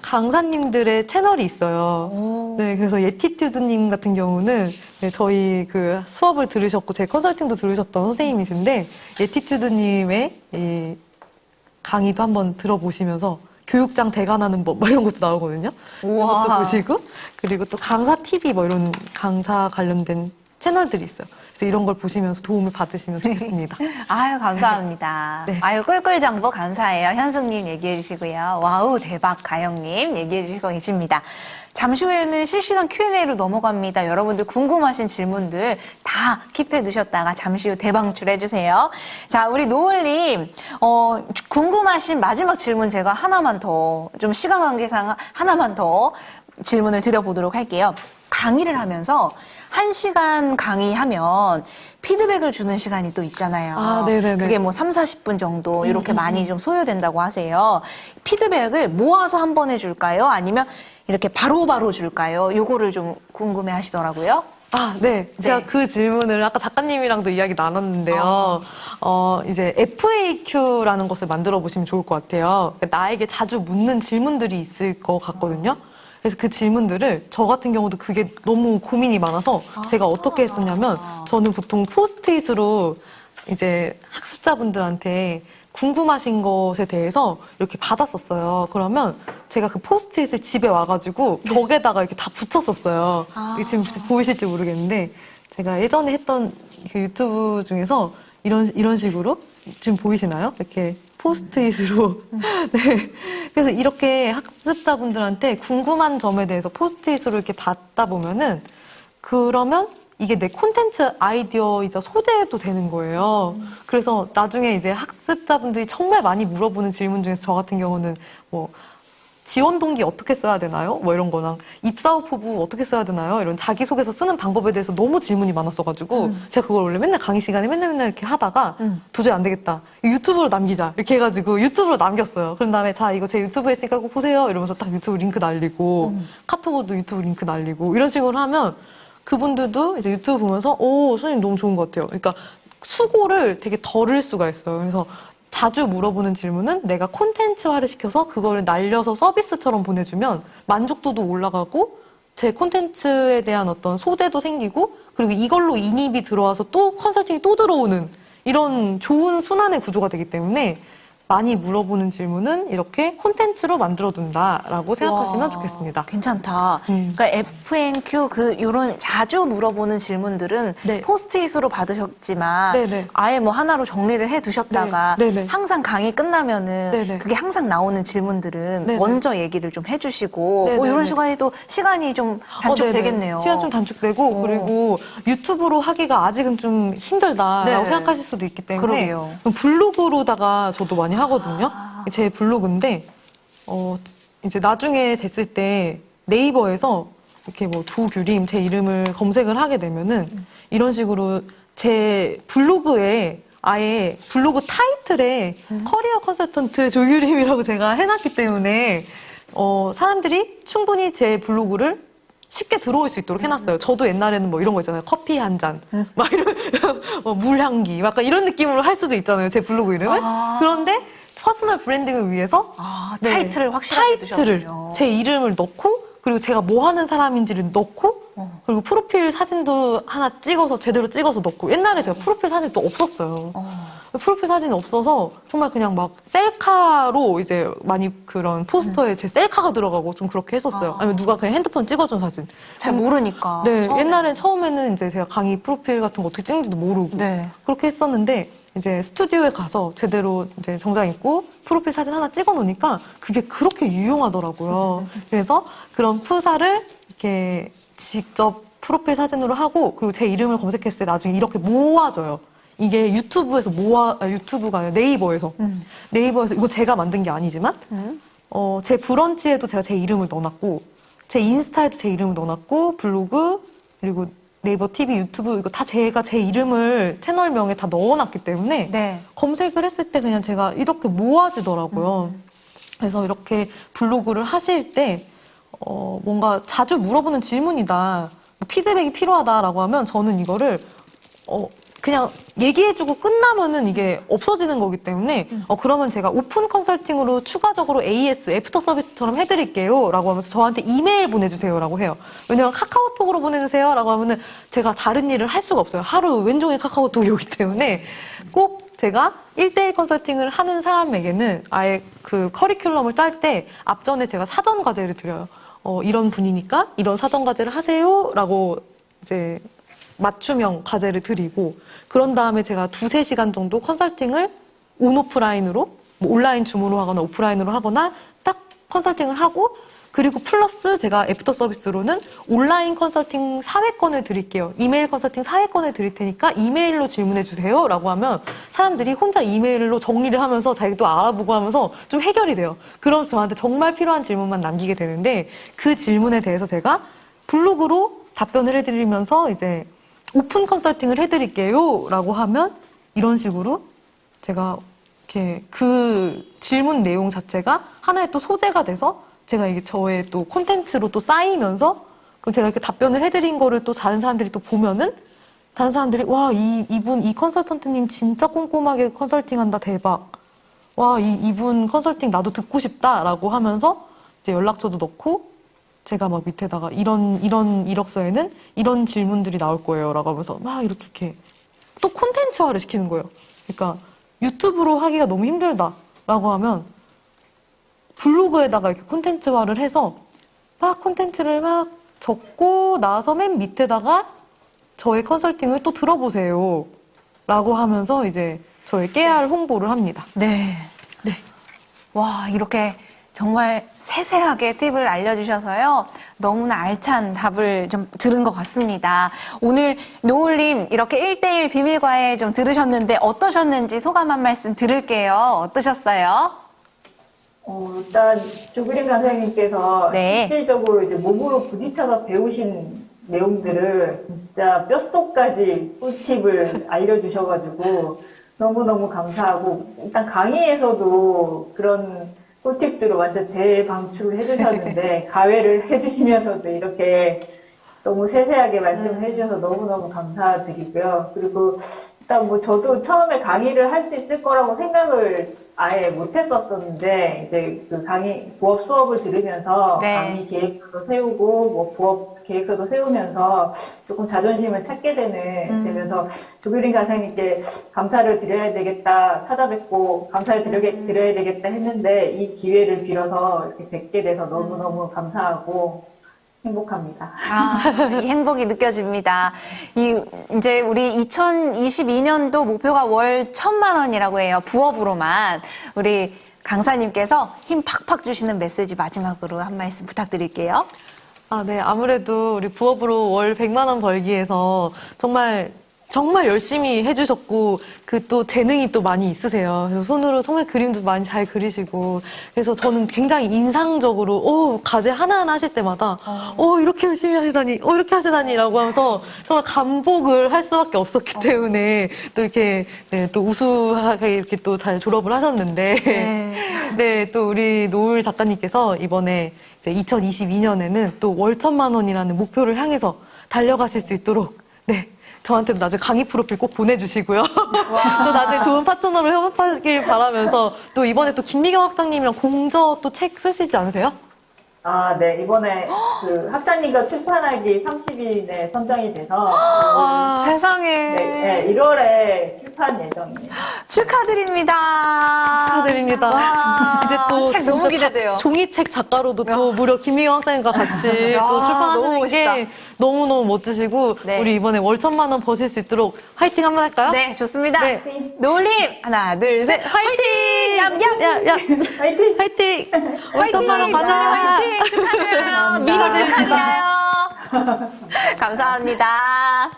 강사님들의 채널이 있어요. 네, 그래서 예티튜드님 같은 경우는 네, 저희 그 수업을 들으셨고 제 컨설팅도 들으셨던 선생님이신데 예티튜드님의 이 강의도 한번 들어보시면서 교육장 대관하는 법, 뭐 이런 것도 나오거든요. 우와. 그것도 보시고, 그리고 또 강사 TV, 뭐 이런 강사 관련된 채널들이 있어요. 그래서 이런 걸 보시면서 도움을 받으시면 좋겠습니다. 아유, 감사합니다. 네. 아유, 꿀꿀정보 감사해요. 현숙님 얘기해 주시고요. 와우, 대박, 가영님 얘기해 주시고 계십니다. 잠시 후에는 실시간 Q&A로 넘어갑니다. 여러분들 궁금하신 질문들 다 킵해 두셨다가 잠시 후 대방출해 주세요. 자, 우리 노을님, 궁금하신 마지막 질문 제가 하나만 더, 좀 시간 관계상 하나만 더 질문을 드려보도록 할게요. 강의를 하면서 1시간 강의하면 피드백을 주는 시간이 또 있잖아요. 아, 네네네. 그게 뭐 3, 40분 정도 이렇게 많이 좀 소요된다고 하세요. 피드백을 모아서 한 번 해줄까요? 아니면 이렇게 바로바로 줄까요? 요거를 좀 궁금해 하시더라고요. 아, 네. 제가 네. 그 질문을 아까 작가님이랑도 이야기 나눴는데요. 이제 FAQ라는 것을 만들어 보시면 좋을 것 같아요. 그러니까 나에게 자주 묻는 질문들이 있을 것 같거든요. 그래서 그 질문들을 저 같은 경우도 그게 너무 고민이 많아서 제가 어떻게 했었냐면 저는 보통 포스트잇으로 이제 학습자분들한테 궁금하신 것에 대해서 이렇게 받았었어요. 그러면 제가 그 포스트잇을 집에 와가지고 벽에다가 이렇게 다 붙였었어요. 이게 지금 보이실지 모르겠는데 제가 예전에 했던 그 유튜브 중에서 이런 식으로 지금 보이시나요? 이렇게 포스트잇으로. 네. 그래서 이렇게 학습자분들한테 궁금한 점에 대해서 포스트잇으로 이렇게 받다 보면은 그러면 이게 내 콘텐츠 아이디어이자 소재도 되는 거예요. 그래서 나중에 이제 학습자분들이 정말 많이 물어보는 질문 중에서 저 같은 경우는 뭐 지원 동기 어떻게 써야 되나요? 뭐 이런 거랑 입사 후 포부 어떻게 써야 되나요? 이런 자기소개서 쓰는 방법에 대해서 너무 질문이 많았어가지고 제가 그걸 원래 맨날 강의 시간에 맨날 이렇게 하다가 도저히 안 되겠다. 유튜브로 남기자. 이렇게 해가지고 유튜브로 남겼어요. 그런 다음에 자, 이거 제 유튜브에 있으니까 꼭 보세요. 이러면서 딱 유튜브 링크 날리고 카톡으로도 유튜브 링크 날리고 이런 식으로 하면 그분들도 이제 유튜브 보면서 오, 선생님 너무 좋은 것 같아요. 그러니까 수고를 되게 덜을 수가 있어요. 그래서 자주 물어보는 질문은 내가 콘텐츠화를 시켜서 그거를 날려서 서비스처럼 보내주면 만족도도 올라가고 제 콘텐츠에 대한 어떤 소재도 생기고 그리고 이걸로 인입이 들어와서 또 컨설팅이 또 들어오는 이런 좋은 순환의 구조가 되기 때문에 많이 물어보는 질문은 이렇게 콘텐츠로 만들어둔다라고 생각하시면 와, 좋겠습니다. 괜찮다. 그러니까 FNQ 요런 자주 물어보는 질문들은 네. 포스트잇으로 받으셨지만 네네. 아예 뭐 하나로 정리를 해 두셨다가 네. 네네. 항상 강의 끝나면은 네네. 그게 항상 나오는 질문들은 네네. 먼저 얘기를 좀 해주시고 네네네. 뭐 이런 시간이 또 시간이 좀 단축되겠네요. 시간 좀 단축되고 그리고 유튜브로 하기가 아직은 좀 힘들다라고 네. 생각하실 수도 있기 때문에 그러게요. 블로그로다가 저도 많이 하거든요. 아. 제 블로그인데 이제 나중에 됐을 때 네이버에서 이렇게 뭐 조규림 제 이름을 검색을 하게 되면은 이런 식으로 제 블로그에 아예 블로그 타이틀에 커리어 컨설턴트 조규림이라고 제가 해놨기 때문에 사람들이 충분히 제 블로그를 쉽게 들어올 수 있도록 해놨어요. 저도 옛날에는 뭐 이런 거 있잖아요. 커피 한 잔, 막 이런 물향기, 약간 이런 느낌으로 할 수도 있잖아요. 제 블로그 이름을. 그런데 퍼스널 브랜딩을 위해서 타이틀을 확실하게 타이틀을 두셨군요. 제 이름을 넣고 그리고 제가 뭐 하는 사람인지를 넣고 그리고 프로필 사진도 하나 찍어서 제대로 찍어서 넣고 옛날에 제가 프로필 사진이 또 없었어요. 프로필 사진이 없어서 정말 그냥 막 셀카로 이제 많이 그런 포스터에 제 셀카가 들어가고 좀 그렇게 했었어요. 아니면 누가 그냥 핸드폰 찍어준 사진. 잘 모르니까. 네, 처음에는. 처음에는 이제 제가 강의 프로필 같은 거 어떻게 찍는지도 모르고 네. 그렇게 했었는데 이제 스튜디오에 가서 제대로 이제 정장 입고 프로필 사진 하나 찍어 놓으니까 그게 그렇게 유용하더라고요. 그래서 그런 프사를 이렇게 직접 프로필 사진으로 하고 그리고 제 이름을 검색했을 때 나중에 이렇게 모아져요. 이게 유튜브에서 유튜브가 아니라 네이버에서 이거 제가 만든 게 아니지만 제 브런치에도 제가 제 이름을 넣어놨고 제 인스타에도 제 이름을 넣어놨고 블로그 그리고 네이버 TV, 유튜브 이거 다 제가 제 이름을 채널명에 다 넣어놨기 때문에 네. 검색을 했을 때 그냥 제가 이렇게 모아지더라고요. 그래서 이렇게 블로그를 하실 때 뭔가 자주 물어보는 질문이다, 뭐 피드백이 필요하다라고 하면 저는 이거를 그냥 얘기해주고 끝나면은 이게 없어지는 거기 때문에 그러면 제가 오픈 컨설팅으로 추가적으로 AS, 애프터 서비스처럼 해드릴게요 라고 하면서 저한테 이메일 보내주세요 라고 해요. 왜냐면 카카오톡으로 보내주세요 라고 하면은 제가 다른 일을 할 수가 없어요. 하루 왼종일 카카오톡이 오기 때문에 꼭 제가 1대1 컨설팅을 하는 사람에게는 아예 그 커리큘럼을 짤 때 앞전에 제가 사전 과제를 드려요. 이런 분이니까 이런 사전 과제를 하세요 라고 이제 맞춤형 과제를 드리고 그런 다음에 제가 2-3시간 정도 컨설팅을 온오프라인으로 뭐 온라인 줌으로 하거나 오프라인으로 하거나 딱 컨설팅을 하고 그리고 플러스 제가 애프터 서비스로는 온라인 컨설팅 4회권을 드릴게요. 이메일 컨설팅 4회권을 드릴 테니까 이메일로 질문해 주세요 라고 하면 사람들이 혼자 이메일로 정리를 하면서 자기도 알아보고 하면서 좀 해결이 돼요. 그러면서 저한테 정말 필요한 질문만 남기게 되는데 그 질문에 대해서 제가 블로그로 답변을 해드리면서 이제 오픈 컨설팅을 해드릴게요 라고 하면 이런 식으로 제가 이렇게 그 질문 내용 자체가 하나의 또 소재가 돼서 제가 이게 저의 또 콘텐츠로 또 쌓이면서 그럼 제가 이렇게 답변을 해드린 거를 또 다른 사람들이 또 보면은 다른 사람들이 와, 이분 이 컨설턴트님 진짜 꼼꼼하게 컨설팅한다 대박. 와, 이분 컨설팅 나도 듣고 싶다라고 하면서 이제 연락처도 넣고 제가 막 밑에다가 이런 이력서에는 이런 질문들이 나올 거예요 라고 하면서 막 이렇게 또 콘텐츠화를 시키는 거예요. 그러니까 유튜브로 하기가 너무 힘들다 라고 하면 블로그에다가 이렇게 콘텐츠화를 해서 막 콘텐츠를 막 적고 나서 맨 밑에다가 저의 컨설팅을 또 들어보세요 라고 하면서 이제 저희 깨알 홍보를 합니다. 네. 네. 와, 이렇게 정말 세세하게 팁을 알려주셔서요. 너무나 알찬 답을 좀 들은 것 같습니다. 오늘 노을님 이렇게 1대1 비밀과외 좀 들으셨는데 어떠셨는지 소감 한 말씀 들을게요. 어떠셨어요? 일단 조규림 강사님께서 네. 실질적으로 이제 몸으로 부딪혀서 배우신 내용들을 진짜 뼛속까지 꿀팁을 알려주셔가지고 너무너무 감사하고, 일단 강의에서도 그런 꿀팁들을 완전 대방출을 해주셨는데 가외를 해주시면서도 이렇게 너무 세세하게 말씀을 해주셔서 너무너무 감사드리고요. 그리고 일단 뭐 저도 처음에 강의를 할 수 있을 거라고 생각을 아예 못했었었는데, 이제 그 부업 수업을 들으면서 네. 강의 계획서도 세우고 뭐 부업 계획서도 세우면서 조금 자존심을 찾게 되면서 조규림 강사님께 감사를 드려야 되겠다, 찾아뵙고 감사를 드려야 되겠다 했는데, 이 기회를 빌어서 이렇게 뵙게 돼서 너무너무 감사하고 행복합니다. 이 행복이 느껴집니다. 이제 우리 2022년도 목표가 월 1,000만 원이라고 해요. 부업으로만. 우리 강사님께서 힘 팍팍 주시는 메시지 마지막으로 한 말씀 부탁드릴게요. 네. 아무래도 우리 부업으로 월 100만 원 벌기에서 정말 열심히 해주셨고, 또 재능이 또 많이 있으세요. 그래서 손으로 정말 그림도 많이 잘 그리시고, 그래서 저는 굉장히 인상적으로, 과제 하나하나 하실 때마다, 이렇게 열심히 하시다니, 이렇게 하시다니라고 하면서 정말 감복을 할 수밖에 없었기 때문에 또 이렇게, 네, 또 우수하게 이렇게 또 잘 졸업을 하셨는데, 네, 또 우리 노을 작가님께서 이번에 이제 2022년에는 또 월 1,000만 원이라는 목표를 향해서 달려가실 수 있도록, 네. 저한테도 나중에 강의 프로필 꼭 보내주시고요. 또 나중에 좋은 파트너로 협업하길 바라면서, 또 이번에 또 김미경 학장님이랑 공저 또 책 쓰시지 않으세요? 네. 이번에 그 학장님과 출판하기 30일에 선정이 돼서 세상에. 네, 1월에 출판 예정입니다. 축하드립니다. 축하드립니다. 와, 이제 또 책 너무 진짜 기대돼요. 종이책 작가로도 또 무려 김미경 학장님과 같이 야, 또 너무 출판하시는 멋있다. 게 너무너무 멋지시고, 네. 우리 이번에 월 1,000만 원 버실 수 있도록 화이팅 한번 할까요? 네, 좋습니다. 네. 노을님, 하나, 둘, 셋. 화이팅! 얌얌! 야, 화이팅! 화이팅! 월 1,000만 원 가자! 화이팅! 축하드려요. 미리 축하드려요. 감사합니다.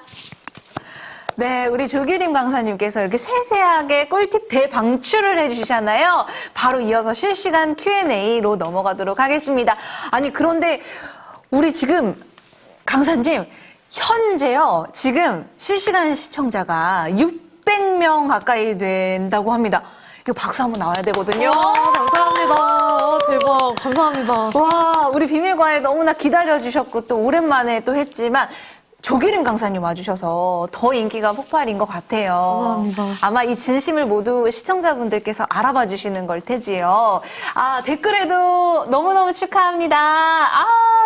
네, 우리 조규림 강사님께서 이렇게 세세하게 꿀팁 대방출을 해주시잖아요. 바로 이어서 실시간 Q&A로 넘어가도록 하겠습니다. 아니, 그런데 우리 지금 강사님, 현재요, 지금 실시간 시청자가 600명 가까이 된다고 합니다. 이거 박수 한번 나와야 되거든요. 감사합니다. 대박. 감사합니다. 와, 우리 비밀과외 너무나 기다려주셨고 또 오랜만에 또 했지만 조규림 강사님 와주셔서 더 인기가 폭발인 것 같아요. 감사합니다. 아마 이 진심을 모두 시청자분들께서 알아봐 주시는 걸 테지요. 댓글에도 너무너무 축하합니다.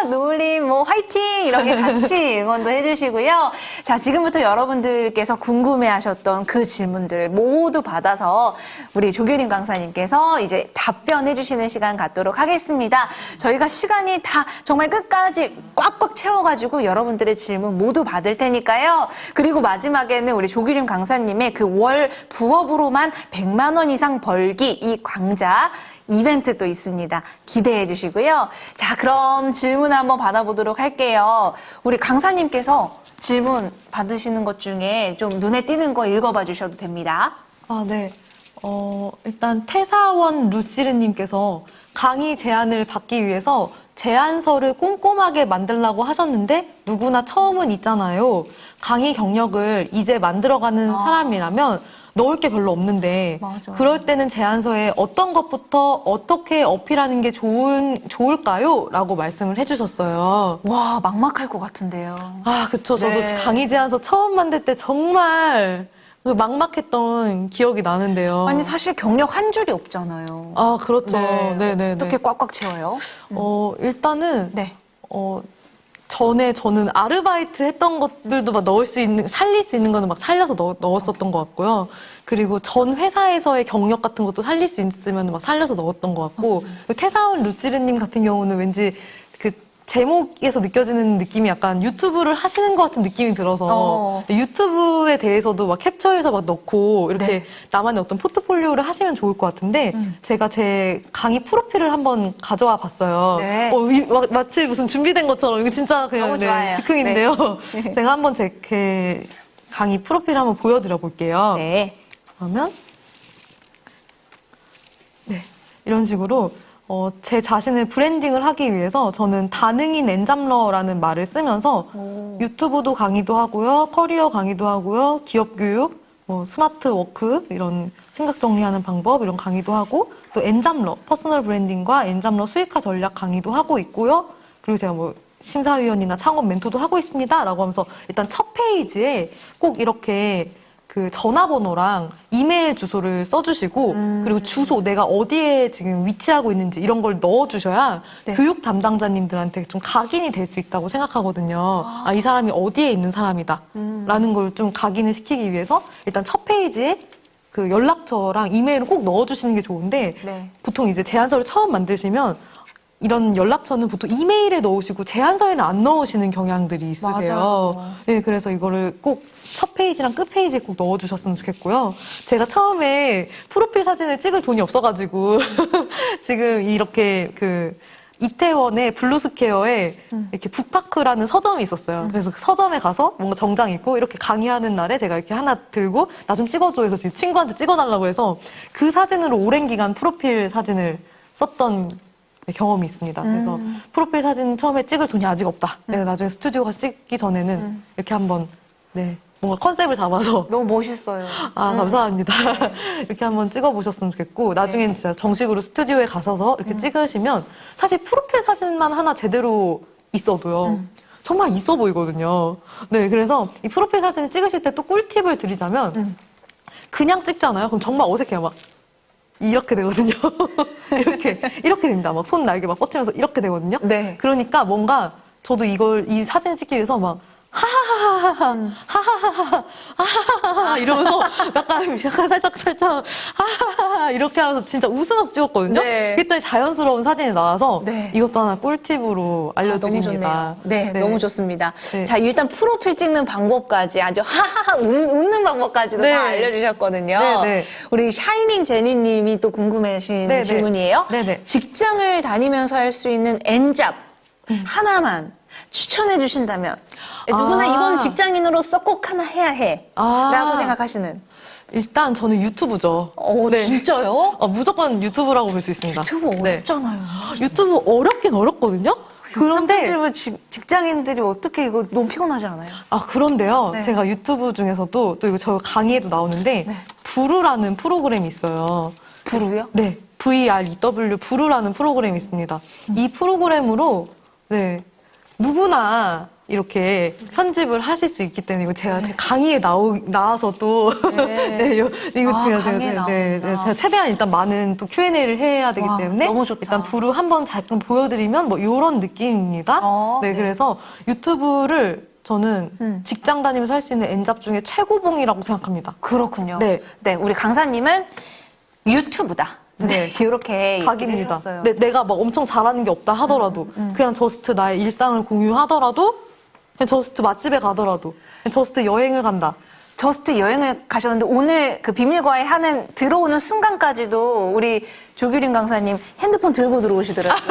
노을님 뭐 화이팅! 이렇게 같이 응원도 해주시고요. 자, 지금부터 여러분들께서 궁금해하셨던 그 질문들 모두 받아서 우리 조규림 강사님께서 이제 답변해 주시는 시간 갖도록 하겠습니다. 저희가 시간이 다 정말 끝까지 꽉꽉 채워가지고 여러분들의 질문 모두 받을 테니까요. 그리고 마지막에는 우리 조규림 강사님의 그 월 부업으로만 100만 원 이상 벌기 이 강좌 이벤트도 있습니다. 기대해 주시고요. 자, 그럼 질문을 한번 받아보도록 할게요. 우리 강사님께서 질문 받으시는 것 중에 좀 눈에 띄는 거 읽어봐 주셔도 됩니다. 네. 일단 태사원 루시르님께서 강의 제안을 받기 위해서 제안서를 꼼꼼하게 만들라고 하셨는데 누구나 처음은 있잖아요. 강의 경력을 이제 만들어가는 사람이라면 넣을 게 별로 없는데 맞아. 그럴 때는 제안서에 어떤 것부터 어떻게 어필하는 게 좋을까요? 라고 말씀을 해주셨어요. 와, 막막할 것 같은데요. 그쵸. 저도 네. 강의 제안서 처음 만들 때 정말 막막했던 기억이 나는데요. 아니, 사실 경력 한 줄이 없잖아요. 그렇죠. 네네. 어떻게 꽉꽉 채워요? 일단은 네. 전에 저는 아르바이트 했던 것들도 막 살릴 수 있는 거는 막 살려서 넣었었던 것 같고요. 그리고 전 회사에서의 경력 같은 것도 살릴 수 있으면 막 살려서 넣었던 것 같고, 태사원 루시르님 같은 경우는 왠지 제목에서 느껴지는 느낌이 약간 유튜브를 하시는 것 같은 느낌이 들어서 유튜브에 대해서도 막 캡처해서 막 넣고 이렇게 네. 나만의 어떤 포트폴리오를 하시면 좋을 것 같은데 제가 제 강의 프로필을 한번 가져와 봤어요. 네. 마치 무슨 준비된 것처럼 이거 진짜 그냥 너무 좋아요. 즉흥인데요. 네. 제가 한번 제 강의 프로필 한번 보여드려 볼게요. 네. 그러면 네, 이런 식으로 제 자신을 브랜딩을 하기 위해서 저는 다능인 엔잡러라는 말을 쓰면서 유튜브도 강의도 하고요, 커리어 강의도 하고요, 기업 교육, 뭐 스마트 워크 이런 생각 정리하는 방법 이런 강의도 하고 또 엔잡러 퍼스널 브랜딩과 엔잡러 수익화 전략 강의도 하고 있고요. 그리고 제가 뭐 심사위원이나 창업 멘토도 하고 있습니다라고 하면서 일단 첫 페이지에 꼭 이렇게 그 전화번호랑 이메일 주소를 써주시고 그리고 주소 내가 어디에 지금 위치하고 있는지 이런 걸 넣어주셔야 네. 교육 담당자님들한테 좀 각인이 될 수 있다고 생각하거든요. 아, 이 사람이 어디에 있는 사람이다 라는 걸 좀 각인을 시키기 위해서 일단 첫 페이지에 그 연락처랑 이메일을 꼭 넣어주시는 게 좋은데 네. 보통 이제 제안서를 처음 만드시면 이런 연락처는 보통 이메일에 넣으시고 제안서에는 안 넣으시는 경향들이 있으세요. 맞아요. 네, 그래서 이거를 꼭 첫 페이지랑 끝 페이지에 꼭 넣어주셨으면 좋겠고요. 제가 처음에 프로필 사진을 찍을 돈이 없어가지고 지금 이렇게 그 이태원의 블루스퀘어에 이렇게 북파크라는 서점이 있었어요. 그래서 그 서점에 가서 뭔가 정장 입고 이렇게 강의하는 날에 제가 이렇게 하나 들고 나 좀 찍어줘 해서 지금 친구한테 찍어달라고 해서 그 사진으로 오랜 기간 프로필 사진을 썼던 경험이 있습니다. 그래서 프로필 사진 처음에 찍을 돈이 아직 없다. 내가 나중에 스튜디오 가서 찍기 전에는 이렇게 한번 뭔가 컨셉을 잡아서 너무 멋있어요. 아, 감사합니다. 이렇게 한번 찍어보셨으면 좋겠고, 나중엔 진짜 정식으로 스튜디오에 가셔서 이렇게 찍으시면, 사실 프로필 사진만 하나 제대로 있어도요, 정말 있어 보이거든요. 네, 그래서 이 프로필 사진을 찍으실 때 또 꿀팁을 드리자면, 그냥 찍잖아요? 그럼 정말 어색해요. 막, 이렇게 되거든요. 이렇게 됩니다. 막 손 날개 막 뻗치면서 이렇게 되거든요. 네. 그러니까 뭔가, 저도 이 사진을 찍기 위해서 막, 하하하하 이러면서 약간 살짝 하하하 이렇게 하면서 진짜 웃으면서 찍었거든요. 네. 그랬더니 자연스러운 사진이 나와서 네. 이것도 하나 꿀팁으로 너무 알려드립니다. 좋네요. 네, 너무 좋습니다. 네. 자, 일단 프로필 찍는 방법까지 아주 하하하 웃는 방법까지도 네. 다 알려주셨거든요. 네, 네. 우리 샤이닝 제니님이 또 궁금해하신 네, 네. 질문이에요. 네, 네. 직장을 다니면서 할 수 있는 N잡 하나만 추천해 주신다면 누구나 아. 이건 직장인으로서 꼭 하나 해야 해 아. 라고 생각하시는. 일단 저는 유튜브죠. 오, 진짜요? 무조건 유튜브라고 볼 수 있습니다. 유튜브 네. 어렵잖아요. 유튜브 어렵긴 어렵거든요. 그런데 편집을 직장인들이 어떻게 이거 너무 피곤하지 않아요? 그런데요. 네. 제가 유튜브 중에서도 또 이거 저 강의에도 나오는데 부루라는 프로그램이 있어요. 부르요? 네, VREW 부루라는 프로그램이 있습니다. 이 프로그램으로 누구나 이렇게 편집을 하실 수 있기 때문에 이거 제가 제 강의에 나와서 또 이거 강의에 나오는구나. 제가 최대한 일단 많은 또 Q&A를 해야 되기 와, 때문에 너무 좋다. 일단 부루 한번 잠깐 보여드리면 뭐 이런 느낌입니다. 네. 그래서 유튜브를 저는 직장 다니면서 할 수 있는 N잡 중에 최고봉이라고 생각합니다. 그렇군요. 네. 우리 강사님은 유튜브다. 네. 이렇게 각입니다. 얘기를 네, 내가 막 엄청 잘하는 게 없다 하더라도 그냥 저스트 나의 일상을 공유하더라도 그냥 저스트 맛집에 가더라도 그냥 저스트 여행을 간다. 저스트 여행을 가셨는데 오늘 그 비밀과에 하는 들어오는 순간까지도 우리 조규린 강사님 핸드폰 들고 들어오시더라고요.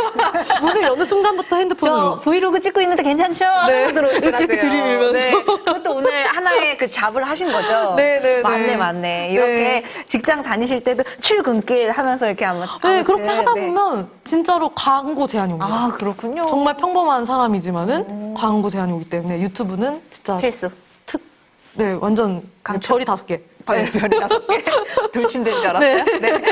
문을 여는 순간부터 핸드폰으로. 저 브이로그 찍고 있는데 괜찮죠? 네. 하고 들어오시더라고요. 이렇게 들이밀면서. 네. 그것도 오늘 하나의 그 잡을 하신 거죠? 네. 맞네. 이렇게 직장 다니실 때도 출근길 하면서 이렇게 한번. 네, 그렇게 하다 네. 보면 진짜로 광고 제한이 옵니다. 아, 그렇군요. 정말 평범한 사람이지만은 광고 제한이 오기 때문에 유튜브는 진짜 필수. 완전 강추. 별이 5개. 별이 5개. 돌침된 줄 알았어요? 네.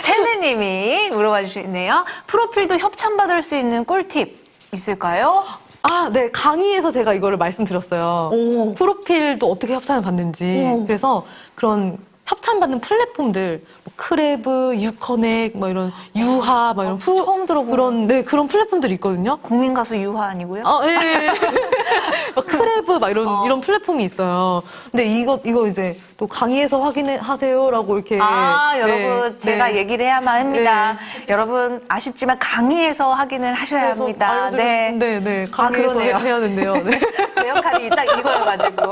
헬레님이 물어봐 주시네요. 프로필도 협찬받을 수 있는 꿀팁 있을까요? 네. 강의에서 제가 이거를 말씀드렸어요. 오. 프로필도 어떻게 협찬을 받는지. 오. 그래서 그런 협찬받는 플랫폼들, 뭐 크레브, 유커넥, 뭐 이런 유하, 막 이런 처음 들어보는. 그런 플랫폼들이 있거든요. 국민 가수 유하 아니고요? 예. 막 크레브 막 이런 플랫폼이 있어요. 근데 이거 이제 또 강의에서 확인하세요라고 이렇게. 여러분 제가 얘기를 해야만 합니다. 여러분 아쉽지만 강의에서 확인을 하셔야 합니다. 네. 강의에서 그러네요. 해야 된대요. 네. 제 역할이 딱 이거여가지고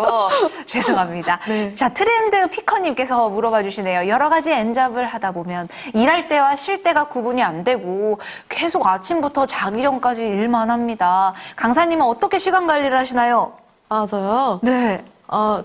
죄송합니다. 네. 자, 트렌드 피커님께서 물어봐 주시네요. 여러 가지 엔잡을 하다 보면 일할 때와 쉴 때가 구분이 안 되고 계속 아침부터 자기 전까지 일만 합니다. 강사님은 어떻게 시간 관리를 하시나요? 저요? 네.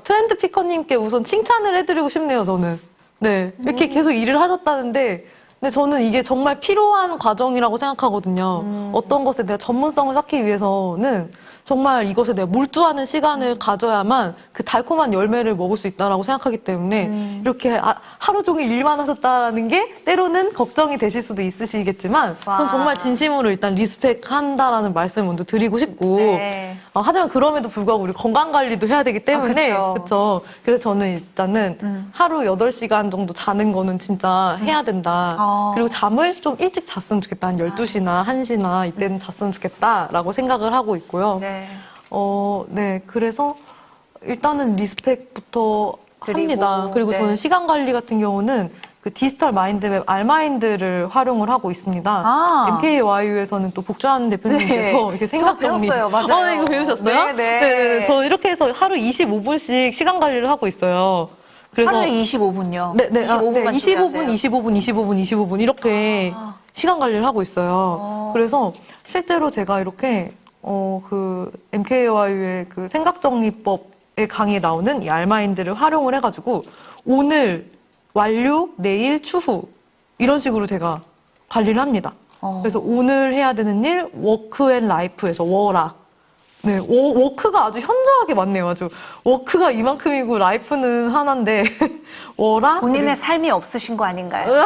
트렌드 피커님께 우선 칭찬을 해드리고 싶네요, 저는. 네. 이렇게 계속 일을 하셨다는데, 근데 저는 이게 정말 필요한 과정이라고 생각하거든요. 어떤 것에 대한 전문성을 쌓기 위해서는 정말 이것에 대해 몰두하는 시간을 가져야만 그 달콤한 열매를 먹을 수 있다라고 생각하기 때문에 이렇게 하루 종일 일만 하셨다라는 게 때로는 걱정이 되실 수도 있으시겠지만 전 정말 진심으로 일단 리스펙한다라는 말씀을 먼저 드리고 싶고 네. 하지만 그럼에도 불구하고 우리 건강 관리도 해야 되기 때문에 그렇죠. 그래서 저는 일단은 하루 8시간 정도 자는 거는 진짜 해야 된다. 그리고 잠을 좀 일찍 잤으면 좋겠다. 한 12시나 1시나 이때는 잤으면 좋겠다라고 생각을 하고 있고요. 네. 네. 그래서 일단은 리스펙부터 합니다. 그리고 네. 저는 시간 관리 같은 경우는 그 디지털 마인드맵 알마인드를 활용을 하고 있습니다. MKYU에서는 또 복주한 대표님께서 이렇게 생각 정리. 배웠어요. 맞아요. 이거 배우셨어요? 네. 저 이렇게 해서 하루 25분씩 시간 관리를 하고 있어요. 그래서 하루에 25분요? 네, 25분 25분 이렇게 시간 관리를 하고 있어요. 그래서 실제로 제가 이렇게 그 MKYU의 그 생각정리법의 강의에 나오는 이 알마인드를 활용을 해가지고 오늘 완료, 내일 추후 이런 식으로 제가 관리를 합니다. 그래서 오늘 해야 되는 일 워크 앤 라이프에서 워라. 네, 워크가 아주 현저하게 많네요. 아주 워크가 이만큼이고 라이프는 하나인데 워라. 본인의 삶이 없으신 거 아닌가요?